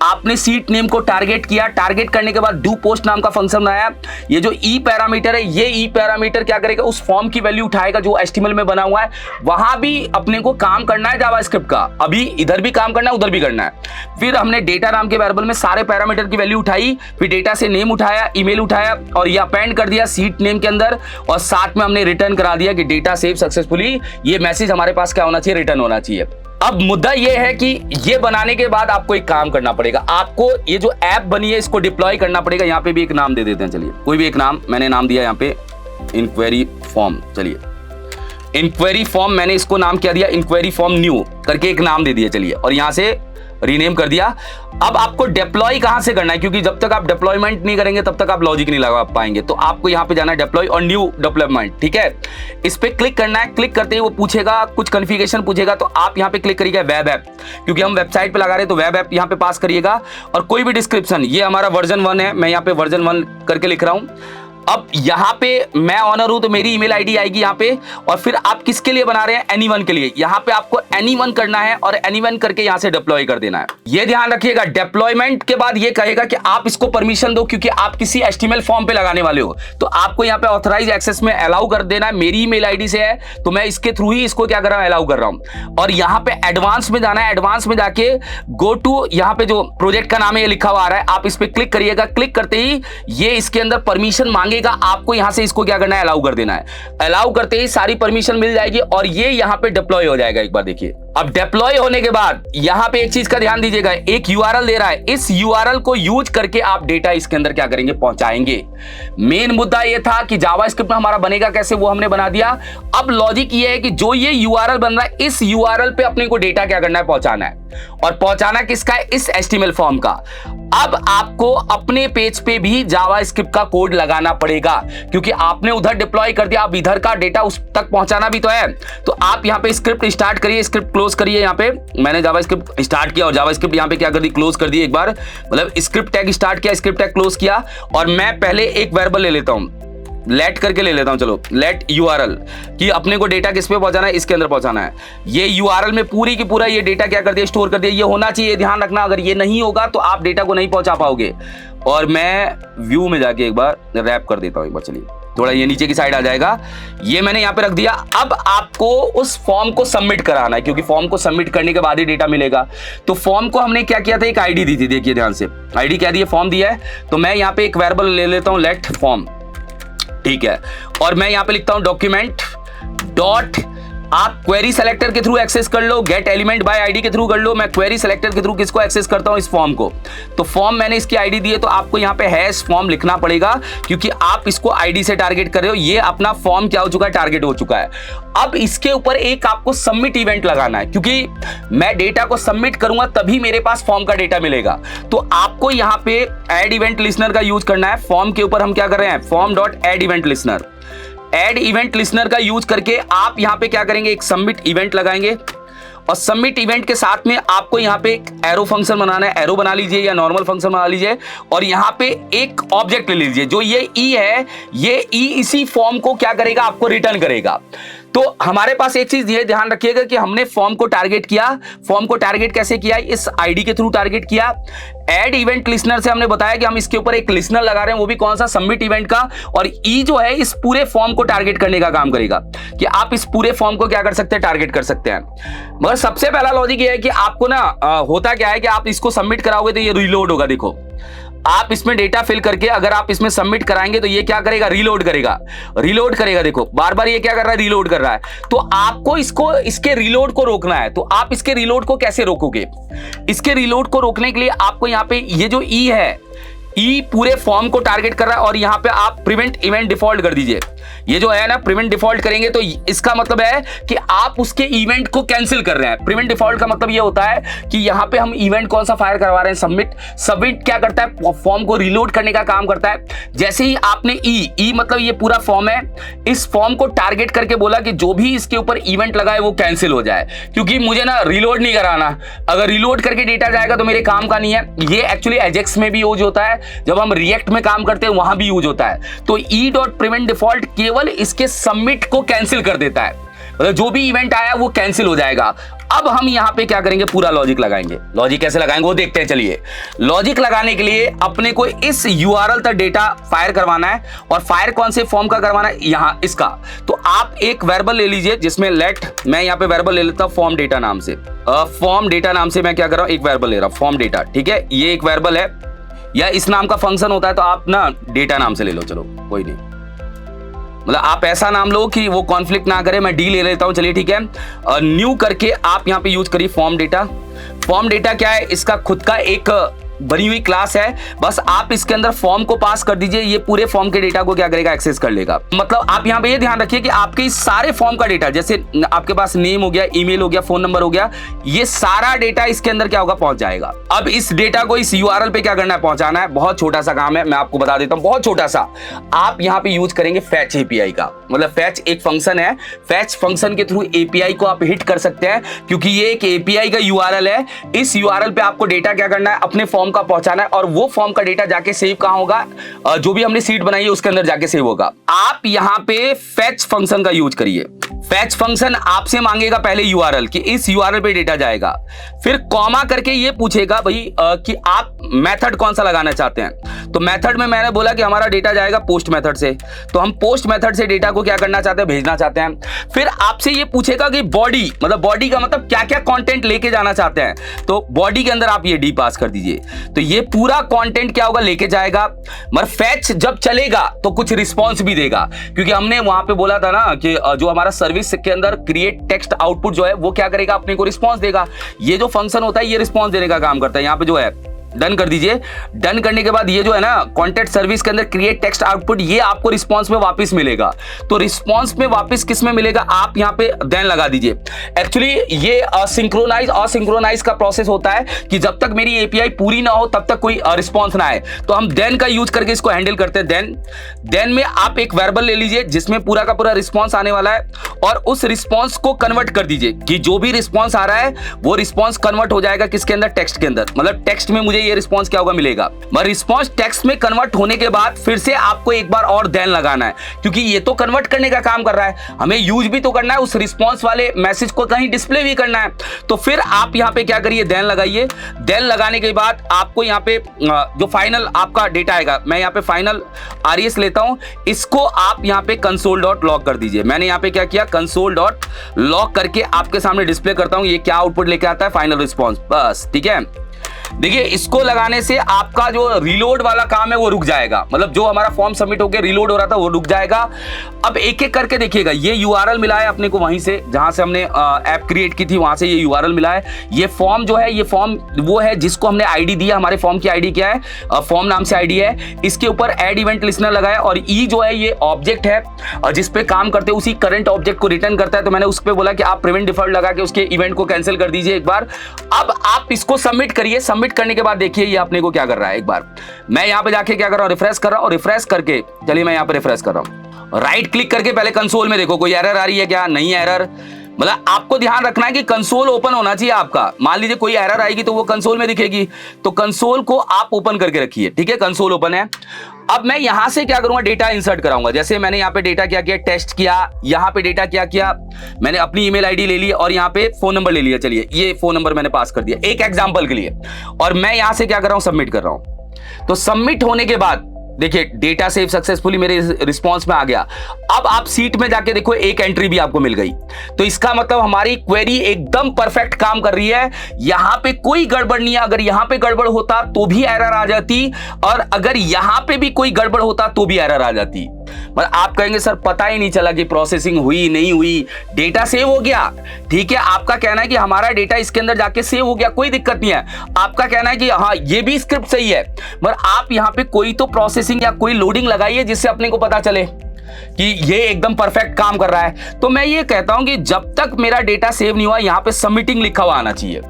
Speaker 1: आपने सीट नेम को टारगेट किया, टारगेट करने के बाद डू पोस्ट नाम का फंक्शन बनाया। ये जो ई पैरामीटर है, ये ई पैरामीटर क्या करेगा, उस फॉर्म की वैल्यू उठाएगा जो HTML में बना हुआ है। वहां भी अपने को काम करना है जावास्क्रिप्ट का, अभी इधर भी काम करना है, उधर भी करना है। फिर हमने डेटा नाम के वेरिएबल में सारे पैरामीटर की वैल्यू उठाई, फिर डेटा से नेम उठाया, ईमेल उठाया और ये अपेंड कर दिया सीट नेम के अंदर, और साथ में हमने रिटर्न करा दिया कि डेटा सेव सक्सेसफुली। ये मैसेज हमारे पास क्या होना चाहिए, रिटर्न होना चाहिए। अब मुद्दा ये है कि ये बनाने के बाद आपको एक काम करना पड़ेगा, आपको ये जो ऐप बनी है इसको डिप्लॉय करना पड़ेगा। यहाँ पे भी एक नाम दे देते हैं, चलिए कोई भी एक नाम, मैंने नाम दिया यहाँ पे इंक्वायरी फॉर्म। चलिए इंक्वायरी फॉर्म, मैंने इसको नाम क्या दिया, इंक्वायरी फॉर्म न्यू करके एक नाम दे दिया। चलिए, और यहां से रीनेम कर दिया। अब आपको डिप्लॉय कहां से करना है, क्योंकि जब तक आप डिप्लॉयमेंट नहीं करेंगे तब तक आप लॉजिक नहीं लगा पाएंगे। तो आपको यहां पे जाना है डिप्लॉय और न्यू डिप्लॉयमेंट, ठीक है। इस पे क्लिक करना है। क्लिक करते ही वो पूछेगा, कुछ कॉन्फ़िगरेशन पूछेगा, तो आप यहां पे क्लिक करिएगा वेब ऐप, क्योंकि हम वेबसाइट पे लगा रहे हैं, तो वेब ऐप यहां पे पास करिएगा। और कोई भी डिस्क्रिप्शन, ये हमारा वर्जन 1 है, मैं यहां पे वर्जन 1 करके लिख रहा हूं। अब यहाँ पे मैं ऑनर हूं तो मेरी ईमेल आईडी आएगी यहाँ पे, और फिर आप किसके लिए बना रहे हैं, एनीवन के लिए। यहाँ पे आपको एनीवन करना है और एनीवन करके यहाँ से डिप्लॉय कर देना है। ये ध्यान रखिएगा, डिप्लॉयमेंट के बाद ये कहेगा कि आप इसको परमिशन दो, क्योंकि आप किसी HTML फॉर्म पे लगाने वाले हो, तो आपको यहाँ पे ऑथराइज एक्सेस में अलाउ कर देना है। मेरी ईमेल आईडी से है तो मैं इसके थ्रू ही इसको क्या कर रहा हूँ, अलाउ कर रहा हूँ। और यहाँ पे एडवांस में जाना है। एडवांस में जाके गो टू, यहाँ पे जो प्रोजेक्ट का नाम है ये लिखा हुआ आ रहा है, आप इस पे क्लिक करिएगा। क्लिक करते ही ये इसके अंदर परमिशन मांगेगा, आपको यहां से इसको क्या करना है, अलाउ कर देना है। अलाउ करते ही सारी परमिशन मिल जाएगी और ये यहां पे डिप्लॉय हो जाएगा। एक बार देखिए, अब डिप्लॉय होने के बाद यहां पे एक चीज का ध्यान दीजिएगा, एक URL दे रहा है, इस URL को यूज करके आप डेटा इसके अंदर क्या करेंगे, पहुंचाएंगे। मेन मुद्दा ये था कि जावास्क्रिप्ट में हमारा बनेगा कैसे, वो हमने बना दिया। अब लॉजिक ये है कि जो ये URL बन रहा है, इस URL पे अपने को डेटा क्या करना है, पहुंचाना है। और पहुंचाना किसका है, इस HTML फॉर्म का। अब आपको अपने पेज पे भी जावास्क्रिप्ट का कोड लगाना पड़ेगा, क्योंकि आपने उधर डिप्लॉय कर दिया, अब इधर का डेटा उस तक पहुंचाना भी तो है। तो आप यहाँ पे स्क्रिप्ट स्टार्ट करिए, स्क्रिप्ट क्लोज करिए। यहाँ पे मैंने जावास्क्रिप्ट स्टार्ट किया और जावास्क्रिप्ट यहाँ पे क्या कर दी, क्लोज कर दी एक बार। मतलब स्क्रिप्ट टैग स्टार्ट किया, स्क्रिप्ट टैग क्लोज किया। और मैं पहले एक वेरिएबल ले लेता हूं, लेट करके ले लेता हूं, चलो लेट URL, कि अपने को डेटा किस पे पहुंचाना है, इसके अंदर पहुंचाना है। ये URL में पूरी की पूरा ये डेटा क्या कर दिया, स्टोर कर दिया। ये होना चाहिए, ध्यान रखना, अगर ये नहीं होगा तो आप डेटा को नहीं पहुंचा पाओगे। और मैं व्यू में जाके एक बार रैप कर देता हूं एक बार, चलिए थोड़ा ये नीचे की साइड आ जाएगा। ये मैंने यहाँ पे रख दिया। अब आपको उस फॉर्म को सबमिट कराना है, क्योंकि फॉर्म को सबमिट करने के बाद ही डेटा मिलेगा। तो फॉर्म को हमने क्या किया था, एक ID दी थी, देखिए ध्यान से, ID क्या दी है, फॉर्म दिया है। तो मैं यहाँ पे एक वेरिएबल ले लेता हूँ, लेट फॉर्म, ठीक है। और मैं यहां पे लिखता हूं डॉक्यूमेंट डॉट, आप क्वेरी सेलेक्टर के थ्रू एक्सेस कर लो, गेट एलिमेंट बाय आईडी के थ्रू कर लो। मैं क्वेरी सेलेक्टर के थ्रू किसको एक्सेस करता हूं, इस फॉर्म को। तो फॉर्म मैंने इसकी आईडी दी है, तो आपको यहां पे हैश फॉर्म लिखना पड़ेगा, क्योंकि आप इसको आईडी से टारगेट कर रहे हो। ये अपना फॉर्म क्या हो चुका है, टारगेट हो चुका है। अब इसके ऊपर एक आपको सबमिट इवेंट लगाना है, क्योंकि मैं डेटा को सबमिट करूंगा तभी मेरे पास फॉर्म का डेटा मिलेगा। तो आपको यहां पे एड इवेंट लिसनर का यूज करना है। फॉर्म के ऊपर हम क्या कर रहे हैं, form dot add event listener. Add event listener का यूज करके आप यहां पे क्या करेंगे, एक सबमिट इवेंट लगाएंगे। और सबमिट इवेंट के साथ में आपको यहाँ पे एक एरो फंक्शन बनाना है, एरो बना लीजिए या नॉर्मल फंक्शन बना लीजिए। और यहाँ पे एक ऑब्जेक्ट ले लीजिए, जो ये ई है, ये ई इसी फॉर्म को क्या करेगा, आपको रिटर्न करेगा। तो हमारे पास एक चीज ये ध्यान रखिएगा कि हमने फॉर्म को टारगेट किया। फॉर्म को टारगेट कैसे किया? इस आईडी के थ्रू टारगेट किया। ऐड इवेंट लिसनर से हमने बताया कि हम इसके ऊपर एक लिसनर लगा रहे हैं, वो भी कौन सा? सबमिट इवेंट का। और ई जो है इस पूरे फॉर्म को टारगेट करने का काम करेगा कि आप इस पूरे फॉर्म को क्या कर सकते हैं? टारगेट कर सकते हैं। मगर सबसे पहला लॉजिक ये है कि आपको ना होता क्या है कि आप इसको सबमिट कराओगे तो ये रिलोड होगा। देखो, आप इसमें डेटा फिल करके अगर आप इसमें सबमिट कराएंगे तो ये क्या करेगा? रीलोड करेगा। रीलोड करेगा। देखो बार बार ये क्या कर रहा है? रीलोड कर रहा है। तो आपको इसके रीलोड को रोकना है। तो आप इसके रीलोड को कैसे रोकोगे? इसके रीलोड को रोकने के लिए आपको यहाँ पे ये जो ई है, ई पूरे फॉर्म को टारगेट कर रहा है और यहाँ पे आप प्रिवेंट इवेंट डिफॉल्ट कर दीजिए। ये जो है ना, प्रिवेंट डिफॉल्ट करेंगे तो इसका मतलब है कि आप उसके इवेंट को कैंसिल कर रहे हैं। प्रिवेंट डिफॉल्ट का मतलब ये होता है कि यहाँ पे हम इवेंट कौन सा फायर करवा रहे हैं? सबमिट। सबमिट क्या करता है? फॉर्म को रीलोड करने का काम करता है। जैसे ही आपने ई मतलब ये पूरा फॉर्म है, इस फॉर्म को टारगेट करके बोला कि जो भी इसके ऊपर इवेंट लगाए वो कैंसिल हो जाए, क्योंकि मुझे ना रीलोड नहीं कराना। अगर रीलोड करके डेटा जाएगा तो मेरे काम का नहीं है। ये एक्चुअली एजेक्स में भी यूज होता है, जब हम रिएक्ट में काम करते हैं वहां भी यूज होता है। तो ई डॉट प्रिवेंट डिफॉल्ट केवल इसके सबमिट को कैंसिल कर देता है, मतलब जो भी इवेंट आया वो कैंसिल हो जाएगा। अब हम यहां पे क्या करेंगे? पूरा लॉजिक लगाएंगे। लॉजिक कैसे लगाएंगे वो देखते हैं। चलिए, लॉजिक लगाने के लिए अपने को इस यूआरएल तक डेटा फायर करवाना है। और फायर कौन से फॉर्म का करवाना है? यहां इसका। तो आप एक वेरिएबल ले लीजिए जिसमें लेट, मैं यहां पे वेरिएबल ले लेता हूं फॉर्म डेटा नाम से। फॉर्म डेटा नाम से मैं क्या कर रहा हूं? एक वेरिएबल ले रहा हूं, फॉर्म डेटा। ठीक है, ये एक वेरिएबल है या इस नाम का फंक्शन होता है, तो आप ना डेटा नाम से ले लो। चलो कोई नहीं, मतलब आप ऐसा नाम लो कि वो कॉन्फ्लिक्ट ना करे। मैं डी ले लेता हूं। चलिए ठीक है, न्यू करके आप यहां पे यूज करिए फॉर्म डेटा। फॉर्म डेटा क्या है? इसका खुद का एक बनी हुई क्लास है। बस आप इसके अंदर फॉर्म को पास कर दीजिए, ये पूरे फॉर्म के डेटा को क्या करेगा? एक्सेस कर लेगा। मतलब आप यहां पे ये ध्यान रखिए कि आपके इस सारे फॉर्म का डेटा, जैसे आपके पास नेम हो गया, ईमेल हो गया, फोन नंबर हो गया, ये सारा डेटा इसके अंदर क्या होगा? पहुंच जाएगा। अब इस डेटा को इस यूआरएल पे क्या करना है? पहुंचाना है। बहुत छोटा सा काम है, मैं आपको बता देता हूं, बहुत छोटा सा। आप यहां पे यूज करेंगे फैच एपीआई का। मतलब फैच एक फंक्शन है, फैच फंक्शन के थ्रू एपीआई को आप हिट कर सकते हैं, क्योंकि ये एक एपीआई का यूआरएल है। इस यूआरएल पे आपको डेटा क्या करना है? अपने फॉर्म का पहुंचाना है। और वो फॉर्म का डेटा जाके सेव कहां होगा? जो भी हमने सीट बनाई है उसके अंदर जाके सेव होगा। आप यहां पे फैच फंक्शन का यूज करिए। फैच फंक्शन आपसे मांगेगा पहले यूआरएल कि इस यूआरएल पे डेटा जाएगा, फिर कॉमा करके ये पूछेगा भाई कि आप मेथड कौन सा लगाना चाहते हैं। तो मेथड में मैंने बोला कि हमारा डेटा जाएगा पोस्ट मेथड से, तो हम पोस्ट मेथड से डेटा को क्या करना चाहते हैं? भेजना चाहते हैं। फिर आपसे ये पूछेगा कि बॉडी, मतलब बॉडी का मतलब क्या क्या कंटेंट लेके जाना चाहते हैं, तो बॉडी के अंदर आप ये डी पास कर दीजिए। तो ये पूरा कंटेंट क्या होगा? लेके जाएगा। मगर फैच जब चलेगा तो कुछ रिस्पॉन्स भी देगा, क्योंकि हमने वहां पे बोला था ना कि जो हमारा सर्विस के अंदर क्रिएट टेक्स्ट आउटपुट जो है वो क्या करेगा? अपने को रिस्पॉन्स देगा। ये जो फंक्शन होता है ये रिस्पॉन्स देने का काम करता है। यहाँ पे जो है डन कर दीजिए। डन करने के बाद ये जो है ना कॉन्टेक्ट सर्विस के अंदर क्रिएट टेक्स्ट आउटपुट, ये आपको रिस्पॉन्स में वापस मिलेगा। तो रिस्पॉन्स में वापस किस में मिलेगा? आप यहाँ पे देन लगा दीजिए। एक्चुअली ये असिंक्रोनाइज का प्रोसेस होता है कि जब तक मेरी एपीआई पूरी ना हो तब तक कोई रिस्पॉन्स ना आए, तो हम देन का यूज करके इसको हैंडल करते हैं। देन में आप एक वेरिएबल ले लीजिए जिसमें पूरा का पूरा रिस्पॉन्स आने वाला है, और उस रिस्पॉन्स को कन्वर्ट कर दीजिए कि जो भी रिस्पॉन्स आ रहा है वो रिस्पॉन्स कन्वर्ट हो जाएगा किसके अंदर? टेक्स्ट के अंदर। मतलब टेक्स्ट में मुझे ये रिस्पॉन्स क्या होगा? मिलेगा। मगर रिस्पॉन्स टेक्स्ट में कन्वर्ट होने के बाद फिर से आपको एक बार और देन लगाना है, क्योंकि ये तो कन्वर्ट करने का काम कर रहा है, हमें यूज भी तो करना है, उस रिस्पॉन्स वाले मैसेज को कहीं डिस्प्ले भी करना है। तो फिर आप यहाँ पे क्या करिए? देन लगाइए। देन लगाने के बाद आपको यहाँ पे जो फाइनल आपका डेटा आएगा, मैं यहाँ पे फाइनल आरईएस लेता हूं, इसको आप यहाँ पे कंसोल डॉट लॉग कर दीजिए। मैंने यहाँ पे क्या किया? कंसोल डॉट लॉग करके आपके सामने डिस्प्ले करता हूं, ये क्या आउटपुट लेके आता है? Final response. बस ठीक है। देखिए, इसको लगाने से आपका जो रीलोड वाला काम है वो रुक जाएगा। मतलब जो हमारा फॉर्म सबमिट होकर रीलोड हो रहा था वो रुक जाएगा। अब एक एक करके देखिएगा, ये यूआरएल मिला है अपने को वहीं से जहां से हमने ऐप क्रिएट की थी, वहां से ये यूआरएल मिला है। ये फॉर्म जो है, ये फॉर्म वो है जिसको हमने आईडी दिया। हमारे फॉर्म की आईडी क्या है? फॉर्म नाम से आईडी है। इसके ऊपर ऐड इवेंट लिसनर लगाया, और ई जो है ये ऑब्जेक्ट है जिस पे काम करते उसी करंट ऑब्जेक्ट को रिटर्न करता है। तो मैंने उस पर बोला कि आप प्रिवेंट डिफॉल्ट लगा के उसके इवेंट को कैंसिल कर दीजिए एक बार। अब आप इसको सबमिट करिए। सबमिट करने के बाद देखिए ये अपने को क्या कर रहा है। एक बार मैं यहां पे जाके क्या कर रहा हूं? रिफ्रेश कर रहा हूं। रिफ्रेश करके चलिए मैं यहां पे रिफ्रेश कर रहा हूं। राइट क्लिक करके पहले कंसोल में देखो कोई एरर आ रही है क्या? नहीं एरर। मतलब आपको ध्यान रखना है कि कंसोल ओपन होना चाहिए आपका। मान लीजिए कोई एरर आएगी तो वो कंसोल में दिखेगी, तो कंसोल को आप ओपन करके रखिए, ठीक है, कंसोल ओपन है। अब मैं यहां से क्या करूंगा, डेटा इंसर्ट कराऊंगा। जैसे मैंने यहाँ पे डेटा क्या किया, टेस्ट किया, यहाँ पे डेटा क्या किया, मैंने अपनी ईमेल आईडी ले ली और यहाँ पे फोन नंबर ले लिया। चलिए ये फोन नंबर मैंने पास कर दिया एक एग्जांपल के लिए, और मैं यहां से क्या कर रहा हूं, सबमिट कर रहा हूं। तो सबमिट होने के बाद देखिए डेटा सेव सक्सेसफुली मेरे रिस्पांस में आ गया। अब आप सीट में जाके देखो, एक एंट्री भी आपको मिल गई। तो इसका मतलब हमारी क्वेरी एकदम परफेक्ट काम कर रही है, यहां पे कोई गड़बड़ नहीं है। अगर यहां पे गड़बड़ होता तो भी एरर आ जाती, और अगर यहां पे भी कोई गड़बड़ होता तो भी एरर आ जाती। मतलब आप कहेंगे सर पता ही नहीं चला कि प्रोसेसिंग हुई नहीं हुई, डेटा सेव हो गया। ठीक है, आपका कहना है कि हमारा डेटा इसके अंदर जाके सेव हो गया, कोई दिक्कत नहीं है। आपका कहना है कि हाँ ये भी स्क्रिप्ट सही है, मगर आप यहां पे कोई तो प्रोसेसिंग या कोई लोडिंग लगाइए जिससे अपने को पता चले कि ये एकदम परफेक्ट काम कर रहा है। तो मैं ये कहता हूं कि जब तक मेरा डेटा सेव नहीं हुआ, यहां पे सबमिटिंग लिखा हुआ आना चाहिए।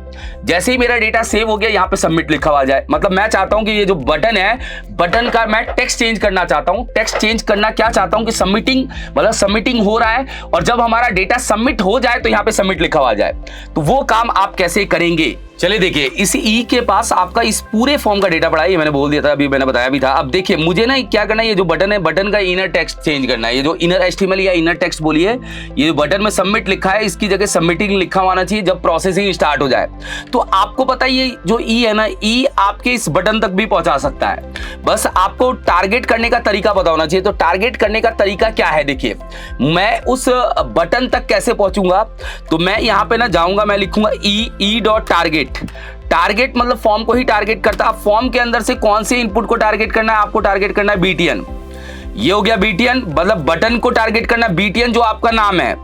Speaker 1: जैसे ही मेरा डेटा सेव हो गया, यहां पे सबमिट लिखा हुआ जाए। मतलब मैं चाहता हूं कि ये जो बटन है, बटन का मैं टेक्स्ट चेंज करना चाहता हूं। टेक्स्ट चेंज करना क्या चाहता हूं कि सबमिटिंग, मतलब सबमिटिंग हो रहा है, और जब हमारा डेटा सबमिट हो जाए तो यहां पे सबमिट लिखा हुआ जाए। तो वो काम आप कैसे करेंगे, चलिए देखिए। इस ई के पास आपका इस पूरे फॉर्म का डेटा पड़ा है, ये मैंने बोल दिया था, अभी मैंने बताया भी था। अब देखिए मुझे ना क्या करना है, ये जो बटन है, बटन का इनर टेक्स्ट चेंज करना है। ये जो इनर एचटीएमएल या इनर टेक्स्ट बोलिए, ये जो बटन में सबमिट लिखा है, इसकी जगह सबमिटिंग लिखा होना चाहिए जब प्रोसेसिंग स्टार्ट हो जाए। तो आपको पता है ये जो ई है ना, ई आपके इस बटन तक भी पहुंचा सकता है। बस आपको टारगेट करने का तरीका पता होना चाहिए। तो टारगेट करने का तरीका क्या है, देखिए मैं उस बटन तक कैसे पहुंचूंगा। तो मैं यहां पे ना जाऊंगा, मैं लिखूंगा ई डॉट टारगेट। टारगेट मतलब फॉर्म को ही टारगेट करता है। फॉर्म के अंदर से कौन से इनपुट को टारगेट करना है, आपको टारगेट करना है बीटीएन। ये हो गया बीटीएन, मतलब बटन को टारगेट करना है। बीटीएन जो आपका नाम है,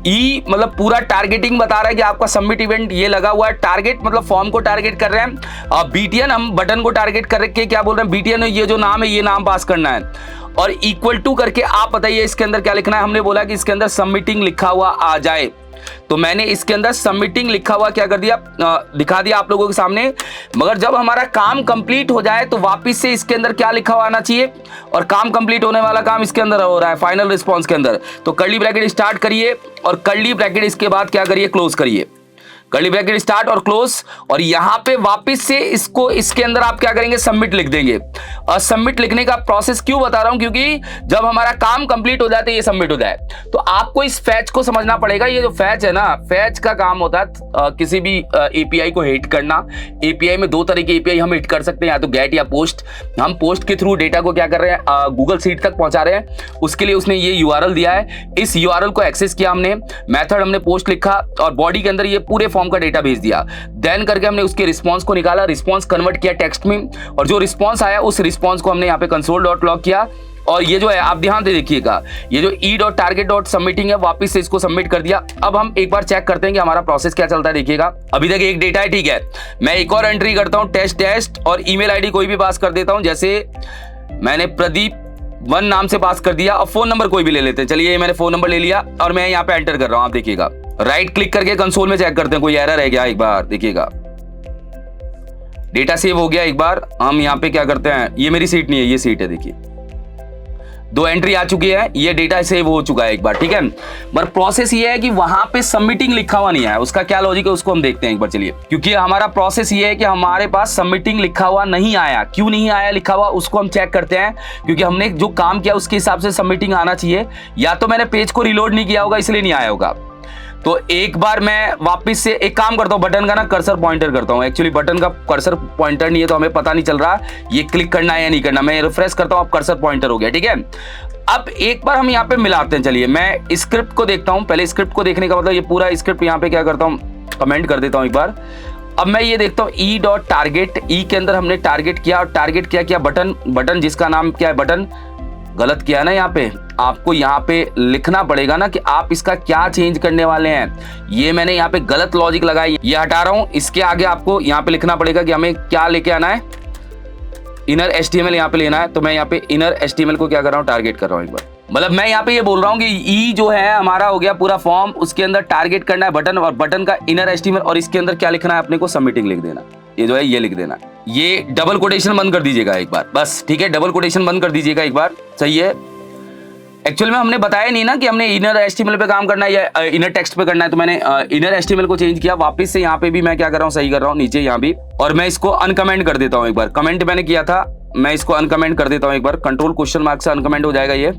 Speaker 1: ई मतलब पूरा टारगेटिंग बता रहा है कि आपका सबमिट इवेंट ये लगा हुआ है। टारगेट मतलब फॉर्म को टारगेट कर रहे हैं, और बीटीएन हम बटन को टारगेट करके क्या बोल रहे हैं, बीटीएन ये जो नाम है, ये नाम पास करना है। और इक्वल टू करके आप बताइए इसके अंदर क्या लिखना है। हमने बोला कि इसके अंदर सबमिटिंग लिखा हुआ आ जाए, तो मैंने इसके अंदर सबमिटिंग लिखा हुआ क्या कर दिया, दिखा दिया आप लोगों के सामने। मगर जब हमारा काम कंप्लीट हो जाए तो वापस से इसके अंदर क्या लिखा हुआ आना चाहिए, और काम कंप्लीट होने वाला काम इसके अंदर हो रहा है फाइनल रिस्पॉन्स के अंदर। तो कर्ली ब्रैकेट स्टार्ट करिए, और कर्ली ब्रैकेट इसके बाद क्या करिए, क्लोज करिए। कर्ली ब्रैकेट स्टार्ट और क्लोज, और यहां पे वापस से इसको, इसके अंदर आप क्या करेंगे, सबमिट लिख देंगे। और सबमिट लिखने का प्रोसेस क्यों बता रहा हूं, क्योंकि जब हमारा काम कंप्लीट हो जाए तो ये सबमिट हो जाए। तो आपको इस फैच को समझना पड़ेगा। ये जो फैच है ना, फैच का काम होता है किसी भी एपीआई को हिट करना। एपीआई में दो तरह की एपीआई हम हिट कर सकते हैं, या तो गेट या पोस्ट। हम पोस्ट के थ्रू डेटा को क्या कर रहे हैं, गूगल सीट तक पहुंचा रहे हैं। उसके लिए उसने ये यूआरएल दिया है, इस यूआरएल को एक्सेस किया हमने, मेथड हमने पोस्ट लिखा, और बॉडी के अंदर ये पूरे फॉर्म का डेटा भेज दिया। देन करके हमने उसके रिस्पांस को निकाला, रिस्पांस कन्वर्ट किया टेक्स्ट में, और जो रिस्पांस आया उस रिस्पांस को हमने यहाँ पे कंसोल डॉट लॉग किया। और ये जो है आप ध्यान से देखिएगा, ये जो E dot target dot submitting है, वापस से इसको सबमिट कर दिया। अब हम एक बार चेक करते हैं कि हमारा प्रोसेस क्या चलता है। देखिएगा अभी तक एक डेटा है, ठीक है। मैं एक और एंट्री करता हूं, टेस्ट, और ईमेल आईडी कोई भी पास कर देता हूं। जैसे मैंने प्रदीप 1 नाम से पास कर दिया, और फोन नंबर कोई भी ले लेते हैं। चलिए मैंने फोन नंबर ले लिया, और मैं यहाँ पे एंटर कर रहा हूं। आप देखिएगा, राइट क्लिक करके कंसोल में चेक करते हैं कोई एरर है क्या। एक बार देखिएगा, डेटा सेव हो गया। एक बार हम यहाँ पे क्या करते हैं, ये मेरी सीट नहीं है, ये सीट है। देखिए 2 एंट्री आ चुकी है, ये डेटा सेव हो चुका है एक बार, ठीक है। पर प्रोसेस ये है कि वहां पे सबमिटिंग लिखा हुआ नहीं है। उसका क्या लॉजिक है उसको हम देखते हैं एक बार, चलिए। क्योंकि हमारा प्रोसेस ये है कि हमारे पास सबमिटिंग लिखा हुआ नहीं आया। क्यों नहीं आया लिखा हुआ, उसको हम चेक करते हैं। क्योंकि हमने जो काम किया उसके हिसाब से सबमिटिंग आना चाहिए, या तो मैंने पेज को रिलोड नहीं किया होगा इसलिए नहीं आया होगा। तो एक बार मैं वापस से एक काम करता हूं, बटन का ना कर्सर पॉइंटर करता हूं। एक्चुअली बटन का कर्सर पॉइंटर नहीं है, तो हमें पता नहीं चल रहा ये क्लिक करना है या नहीं करना। मैं रिफ्रेश करता हूं, अब कर्सर पॉइंटर हो गया, ठीक है। अब एक बार हम यहाँ पे मिलाते हैं। चलिए मैं स्क्रिप्ट को देखता हूं। पहले स्क्रिप्ट को देखने का मतलब ये पूरा स्क्रिप्ट यहाँ पे क्या करता हूँ, कमेंट कर देता हूँ एक बार। अब मैं ये देखता हूँ ई डॉट टारगेट, ई के अंदर हमने टारगेट किया, और टारगेट क्या किया, बटन। बटन जिसका नाम क्या है, बटन। गलत किया ना, यहाँ पे आपको यहाँ पे लिखना पड़ेगा ना कि आप इसका क्या चेंज करने वाले हैं। ये मैंने यहाँ पे गलत लॉजिक लगाई, ये हटा रहा हूं। इसके आगे आपको यहाँ पे लिखना पड़ेगा कि हमें क्या लेके आना है, इनर एचटीएमएल यहाँ पे लेना है। तो मैं यहाँ पे इनर एचटीएमएल को क्या कर रहा हूँ, टारगेट कर रहा हूँ एक बार। मतलब मैं यहाँ पे ये बोल रहा हूँ कि ई जो है हमारा हो गया पूरा फॉर्म, उसके अंदर टारगेट करना है बटन, और बटन का इनर एचटीएमएल, और इसके अंदर क्या लिखना है अपने को, सबमिटिंग लिख देना। ये जो है ये लिख देना। ये डबल कोटेशन बंद कर दीजिएगा एक बार, बस, ठीक है। डबल कोटेशन बंद कर दीजिएगा एक बार, सही है। एक्चुअल में हमने बताया नहीं ना कि हमने इनर एचटीएमएल पे काम करना है या इनर टेक्स्ट पे करना है, तो मैंने इनर एचटीएमएल को चेंज किया। वापस से यहाँ पे भी मैं क्या कर रहा हूँ, सही कर रहा हूँ नीचे यहाँ भी, और मैं इसको अनकमेंट कर देता हूँ। एक बार कमेंट मैंने किया था, मैं इसको अनकमेंट कर देता हूँ एक बार, कंट्रोल क्वेश्चन मार्क से अनकमेंट हो जाएगा ये,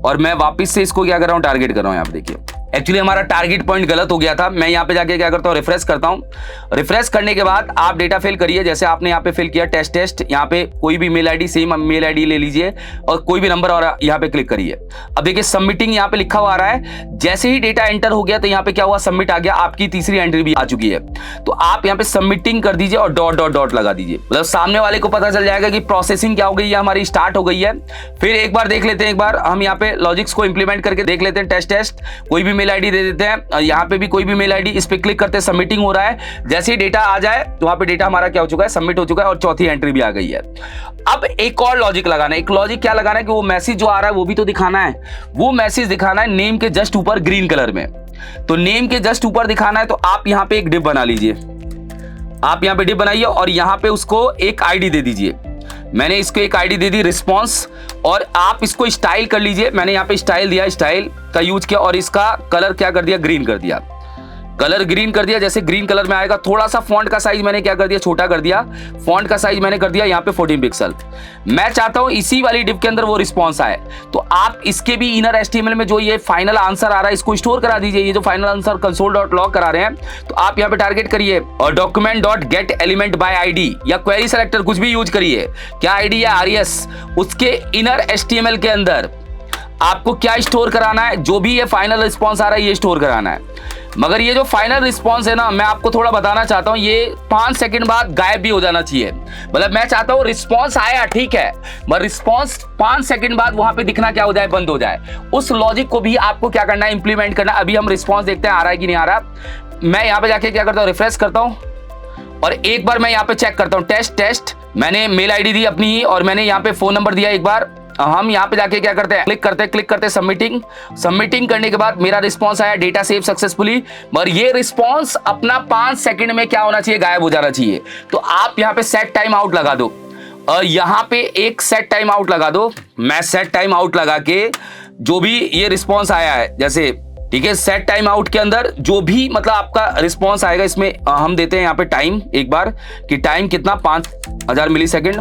Speaker 1: और मैं वापस से इसको क्या कर रहा हूँ, टारगेट कर रहा हूँ। यहाँ पे देखिए एक्चुअली हमारा टारगेट पॉइंट गलत हो गया था। मैं यहाँ पे जाके क्या करता हूँ, रिफ्रेश करता हूँ। रिफ्रेश करने के बाद आप डेटा फिल करिए, जैसे आपने यहाँ पे फिल किया टेस्ट। यहाँ पे कोई भी mail ID, same mail ID ले लीजिए और कोई भी नंबर, और यहाँ पे क्लिक करिए। अब देखिए सबमिटिंग यहाँ पे लिखा हुआ आ रहा है। जैसे ही डेटा एंटर हो गया तो यहाँ पे क्या हुआ, सबमिट आ गया, आपकी तीसरी एंट्री भी आ चुकी है। तो आप यहाँ पे सबमिटिंग कर दीजिए और डॉट डॉट डॉट लगा दीजिए, मतलब सामने वाले को पता चल जाएगा कि प्रोसेसिंग क्या हो गई है, हमारी स्टार्ट हो गई है। फिर एक बार देख लेते हैं, एक बार हम यहाँ पे लॉजिक्स को इंप्लीमेंट करके देख लेते हैं। टेस्ट कोई भी मेल आईडी दे देते हैं, यहाँ पे भी कोई भी मेल आईडी, इस पे क्लिक करते हैं, सबमिटिंग हो रहा है। जैसे ही डेटा आ जाए तो वहां पे डेटा हमारा क्या हो चुका है, सबमिट हो चुका है, और चौथी एंट्री भी आ गई है। अब एक और लॉजिक लगाना है। एक लॉजिक क्या लगाना है कि वो मैसेज जो आ रहा है वो भी तो दिखाना है। वो मैसेज दिखाना है नेम के जस्ट ऊपर ग्रीन कलर में। तो नेम के जस्ट ऊपर दिखाना है तो आप यहाँ पे एक डिव बना लीजिए। आप यहाँ पे डिव बनाइए और यहाँ पे उसको एक आईडी दे दीजिए। मैंने इसको एक आईडी दे दी रिस्पॉन्स, और आप इसको स्टाइल कर लीजिए। मैंने यहाँ पे स्टाइल दिया, स्टाइल का यूज किया, और इसका कलर क्या कर दिया, ग्रीन कर दिया। कलर ग्रीन कर दिया। जैसे ग्रीन कलर में आएगा, थोड़ा सा फॉन्ट का साइज मैंने क्या कर दिया, छोटा कर दिया। फॉन्ट का साइज मैंने कर दिया यहाँ पे 14 पिक्सल। मैं चाहता हूं इसी वाली डिव के अंदर वो रिस्पॉन्स आए, तो आप इसके भी इनर एचटीएमएल में जो ये फाइनल आंसर आ रहा है इसको स्टोर करा दीजिए। ये जो फाइनल आंसर console.log करा रहे हैं, तो आप यहाँ पे टारगेट करिए और document.getElementById या क्वेरी सेलेक्टर कुछ भी यूज करिए। क्या आईडी या RES, उसके इनर एचटीएमएल के अंदर आपको क्या स्टोर कराना है, जो भी ये फाइनल रिस्पॉन्स आ रहा है ये स्टोर कराना है। मगर ये जो फाइनल रिस्पॉन्स है ना, मैं आपको थोड़ा बताना चाहता हूँ, ये 5 सेकंड बाद गायब भी हो जाना चाहिए। मतलब मैं चाहता हूँ रिस्पॉन्स आया ठीक है, मगर रिस्पॉन्स 5 सेकंड बाद वहां पे दिखना क्या हो जाए, बंद हो जाए। उस लॉजिक को भी आपको क्या करना है, इंप्लीमेंट करना है। अभी हम रिस्पॉन्स देखते हैं आ रहा है कि नहीं आ रहा। मैं यहाँ पे जाके क्या करता हूँ, रिफ्रेश करता हूँ और एक बार मैं यहाँ पे चेक करता हूँ। टेस्ट मैंने मेल आईडी दी अपनी ही, और मैंने यहाँ पे फोन नंबर दिया। एक बार हम यहाँ पे जाके क्या करते हैं, क्लिक करते हैं सबमिटिंग करने के बाद मेरा रिस्पांस आया, डेटा सेव सक्सेसफुली। मगर ये रिस्पांस अपना 5 सेकंड में क्या होना चाहिए, गायब हो जाना चाहिए। तो आप यहाँ पे सेट टाइम आउट लगा दो, और यहाँ पे एक सेट टाइम आउट लगा दो। मैं सेट टाइम आउट लगा के जो भी ये रिस्पांस आया है, जैसे ठीक है, सेट टाइम आउट के अंदर जो भी मतलब आपका रिस्पांस आएगा, इसमें हम देते हैं यहाँ पे टाइम एक बार, कि टाइम कितना 5000 मिली सेकेंड।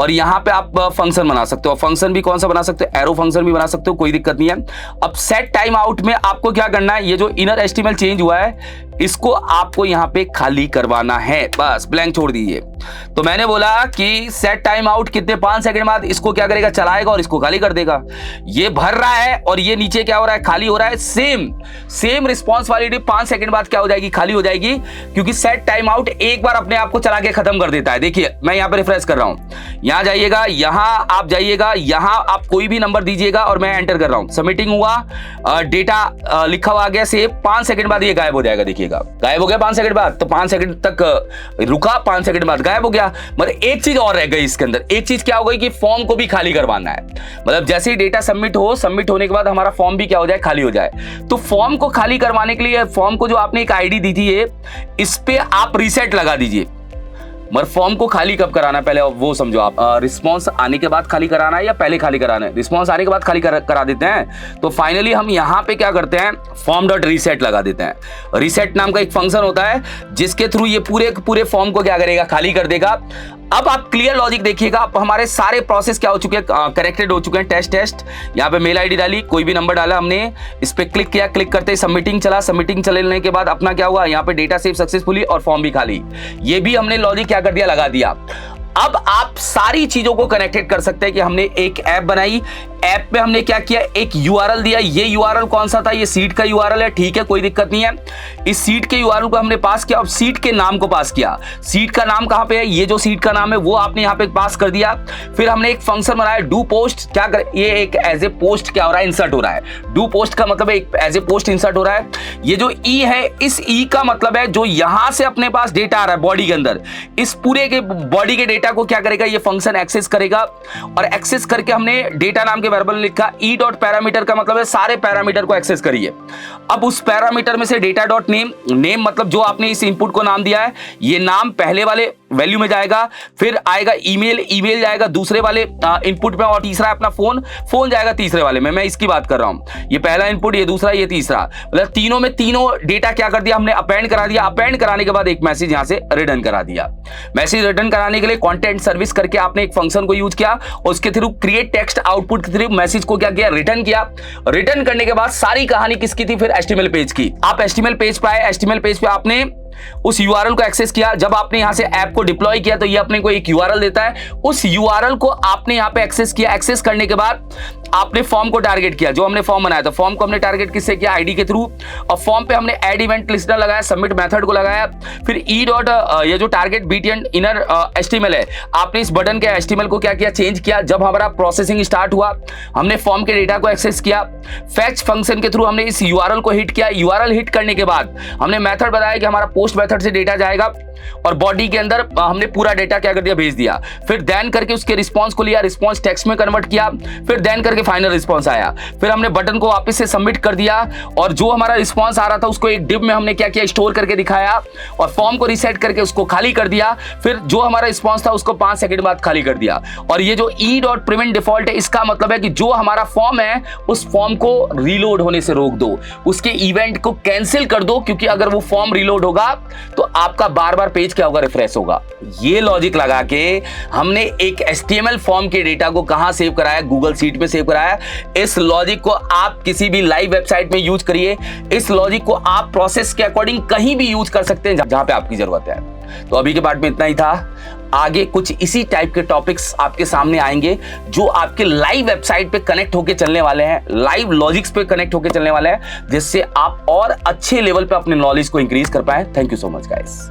Speaker 1: और यहाँ पे आप फंक्शन बना सकते हो। फंक्शन भी कौन सा बना सकते हो, एरो फंक्शन भी बना सकते हो, कोई दिक्कत नहीं है। अब सेट टाइम आउट में आपको क्या करना है, ये जो इनर एचटीएमएल चेंज हुआ है इसको आपको यहाँ पे खाली करवाना है, बस ब्लैंक छोड़ दीजिए। तो मैंने बोला कि सेट टाइम आउट कितने 5 सेकंड बाद इसको क्या करेगा, चलाएगा और इसको खाली कर देगा। ये भर रहा है और ये नीचे क्या हो रहा है, खाली हो रहा है। सेम रिस्पांस वाली डिप 5 सेकंड बाद क्या हो जाएगी, खाली हो जाएगी, क्योंकि सेट टाइम आउट एक बार अपने आप को चला के खत्म कर देता है। देखिए मैं यहाँ पे रिफ्रेश कर रहा हूँ, यहाँ जाइएगा, यहाँ आप जाइएगा, यहाँ आप कोई भी नंबर दीजिएगा और मैं एंटर कर रहा हूँ। सबमिटिंग हुआ, डेटा लिखा हुआ आ गया सेव। 5 सेकंड बाद ये गायब हो जाएगा। देखिएगा गायब हो गया 5 सेकंड बाद, तो 5 सेकंड तक रुका, 5 सेकंड बाद गायब हो गया। मतलब एक चीज और रह गई इसके अंदर, एक चीज क्या हो गई कि फॉर्म को भी खाली करवाना है। मतलब जैसे ही डेटा सबमिट होने के बाद हमारा फॉर्म भी क्या हो जाए, खाली हो जाए। तो फॉर्म को खाली करवाने के लिए फॉर्म को जो आपने एक आईडी दी थी, इस पे आप रीसेट लगा दीजिए। मगर फॉर्म को खाली कब कराना है पहले वो समझो आप। रिस्पांस आने के बाद खाली कराना है या पहले खाली कराना है? रिस्पांस आने के बाद खाली करा देते हैं। तो फाइनली हम यहाँ पे क्या करते हैं, फॉर्म डॉट रीसेट लगा देते हैं। रीसेट नाम का एक फंक्शन होता है जिसके थ्रू ये पूरे फॉर्म को क्या करेगा, खाली कर देगा। अब आप क्लियर लॉजिक देखिएगा, अब हमारे सारे प्रोसेस क्या हो चुके हैं, करेक्टेड हो चुके हैं। टेस्ट यहाँ पे मेल आईडी डाली, कोई भी नंबर डाला हमने, इस पे क्लिक किया, क्लिक करते सबमिटिंग चला। सबमिटिंग चलने के बाद अपना क्या हुआ, यहाँ पे डेटा सेव सक्सेसफुली और फॉर्म भी खाली। ये भी हमने लॉजिक क्या कर दिया, लगा दिया। अब आप सारी चीजों को कनेक्टेड कर सकते हैं कि हमने एक ऐप बनाई, ऐप में हमने क्या किया, एक यूआरएल दिया। ये यूआरएल कौन सा था, ये सीट का यूआरएल है, ठीक है, कोई दिक्कत नहीं है। इस सीट के यूआरएल को हमने पास किया, अब सीट के नाम को पास किया। सीट का नाम कहां पे है, ये जो सीट का नाम है वो आपने यहाँ पे पास कर दिया। फिर हमने एक फंक्शन बनाया डू पोस्ट, क्या कर, ये एक एज ए पोस्ट क्या हो रहा है, इंसर्ट हो रहा है। डू पोस्ट का मतलब एक एज ए पोस्ट इंसर्ट हो रहा है। ये जो ई है, इस ई का मतलब है जो यहां से अपने पास डेटा आ रहा है बॉडी के अंदर, इस पूरे के बॉडी के डेटा को क्या करेगा, ये फंक्शन एक्सेस करेगा। और एक्सेस करके हमने डेटा नाम के वेरिएबल लिखा। ई डॉट पैरामीटर का मतलब है सारे पैरामीटर को एक्सेस करिए। अब उस पैरामीटर में से डेटा डॉट नेम मतलब जो आपने इस इनपुट को नाम दिया है, ये नाम पहले वाले वैल्यू में जाएगा, फिर आएगा ईमेल, ईमेल जाएगा दूसरे वाले इनपुट में, और तीसरा है अपना फोन, फोन जाएगा तीसरे वाले में। मैं इसकी बात कर रहा हूं, ये पहला इनपुट, ये दूसरा, ये तीसरा, मतलब तीनों में तीनों डेटा क्या कर दिया हमने, अपेंड करा दिया। अपेंड कराने के बाद एक मैसेज यहां से रिटर्न करा दिया। मैसेज रिटर्न कराने के लिए कंटेंट सर्विस करके आपने एक फंक्शन को यूज किया, उसके थ्रू क्रिएट टेक्स्ट आउटपुट के थ्रू मैसेज को क्या किया, रिटर्न किया। रिटर्न करने के बाद सारी कहानी किसकी थी, फिर HTML पेज की। आप HTML पेज पे आए, HTML पेज पे आपने उस URL को एक्सेस किया। जब आपने यहां से ऐप को डिप्लॉय किया तो ये अपने को एक URL देता है, उस URL को आपने यहां पे एक्सेस किया। एक्सेस करने के बाद आपने फॉर्म को टारगेट किया, जो हमने फॉर्म बनाया था, फॉर्म को हमने टारगेट किससे किया, आईडी के थ्रू, और फॉर्म पे हमने ऐड इवेंट लिस्टर लगाया, सबमिट मेथड को लगाया। फिर ये जो टारगेट BTN इनर HTML है, आपने इस बटन के HTML को क्या किया, चेंज किया। जब हमारा प्रोसेसिंग स्टार्ट हुआ, हमने फॉर्म के डेटा को एक्सेस किया। फैच फंक्शन के थ्रू हमने इस URL को हिट किया। URL हिट करने के बाद हमने मेथड बताया कि हमारा पोस्ट मेथड से डेटा जाएगा, और बॉडी के अंदर हमने पूरा डेटा क्या कर दिया, भेज दिया। फिर देन करके उसके रिस्पांस को लिया, रिस्पांस टेक्स्ट में कन्वर्ट किया, फिर देन करके फाइनल रिस्पांस आया। फिर हमने बटन को वापस से सबमिट कर दिया, और जो हमारा रिस्पांस आ रहा था उसको एक डिव में हमने क्या किया, स्टोर करके दिखाया, और फॉर्म को रीसेट करके उसको खाली कर दिया। फिर जो हमारा रिस्पांस था उसको 5 सेकंड बाद खाली कर दिया। और ये जो e.prevent डिफॉल्ट है, इसका मतलब है कि जो हमारा फॉर्म है उस फॉर्म को रीलोड होने से रोक दो, उसके इवेंट को कैंसिल कर दो, क्योंकि अगर वो फॉर्म रीलोड होगा तो आपका बार बार पेज क्या होगा, रिफ्रेश होगा। ये लॉजिक लगा के हमने एक HTML फॉर्म के डेटा को कहां सेव कराया, गूगल शीट में सेव कराया। इस लॉजिक को आप किसी भी लाइव वेबसाइट में यूज करिए। इस लॉजिक को आप प्रोसेस के अकॉर्डिंग कहीं भी यूज कर सकते हैं जहां पे आपकी जरूरत है। तो अभी के पार्ट में इतना ही था। आगे कुछ इसी टाइप के टॉपिक्स आपके सामने आएंगे जो आपके लाइव वेबसाइट पे कनेक्ट होके चलने वाले हैं, लाइव लॉजिक्स पे कनेक्ट होके चलने वाले हैं, जिससे आप और अच्छे लेवल पे अपने नॉलेज को इंक्रीज कर पाए। Thank you so much guys.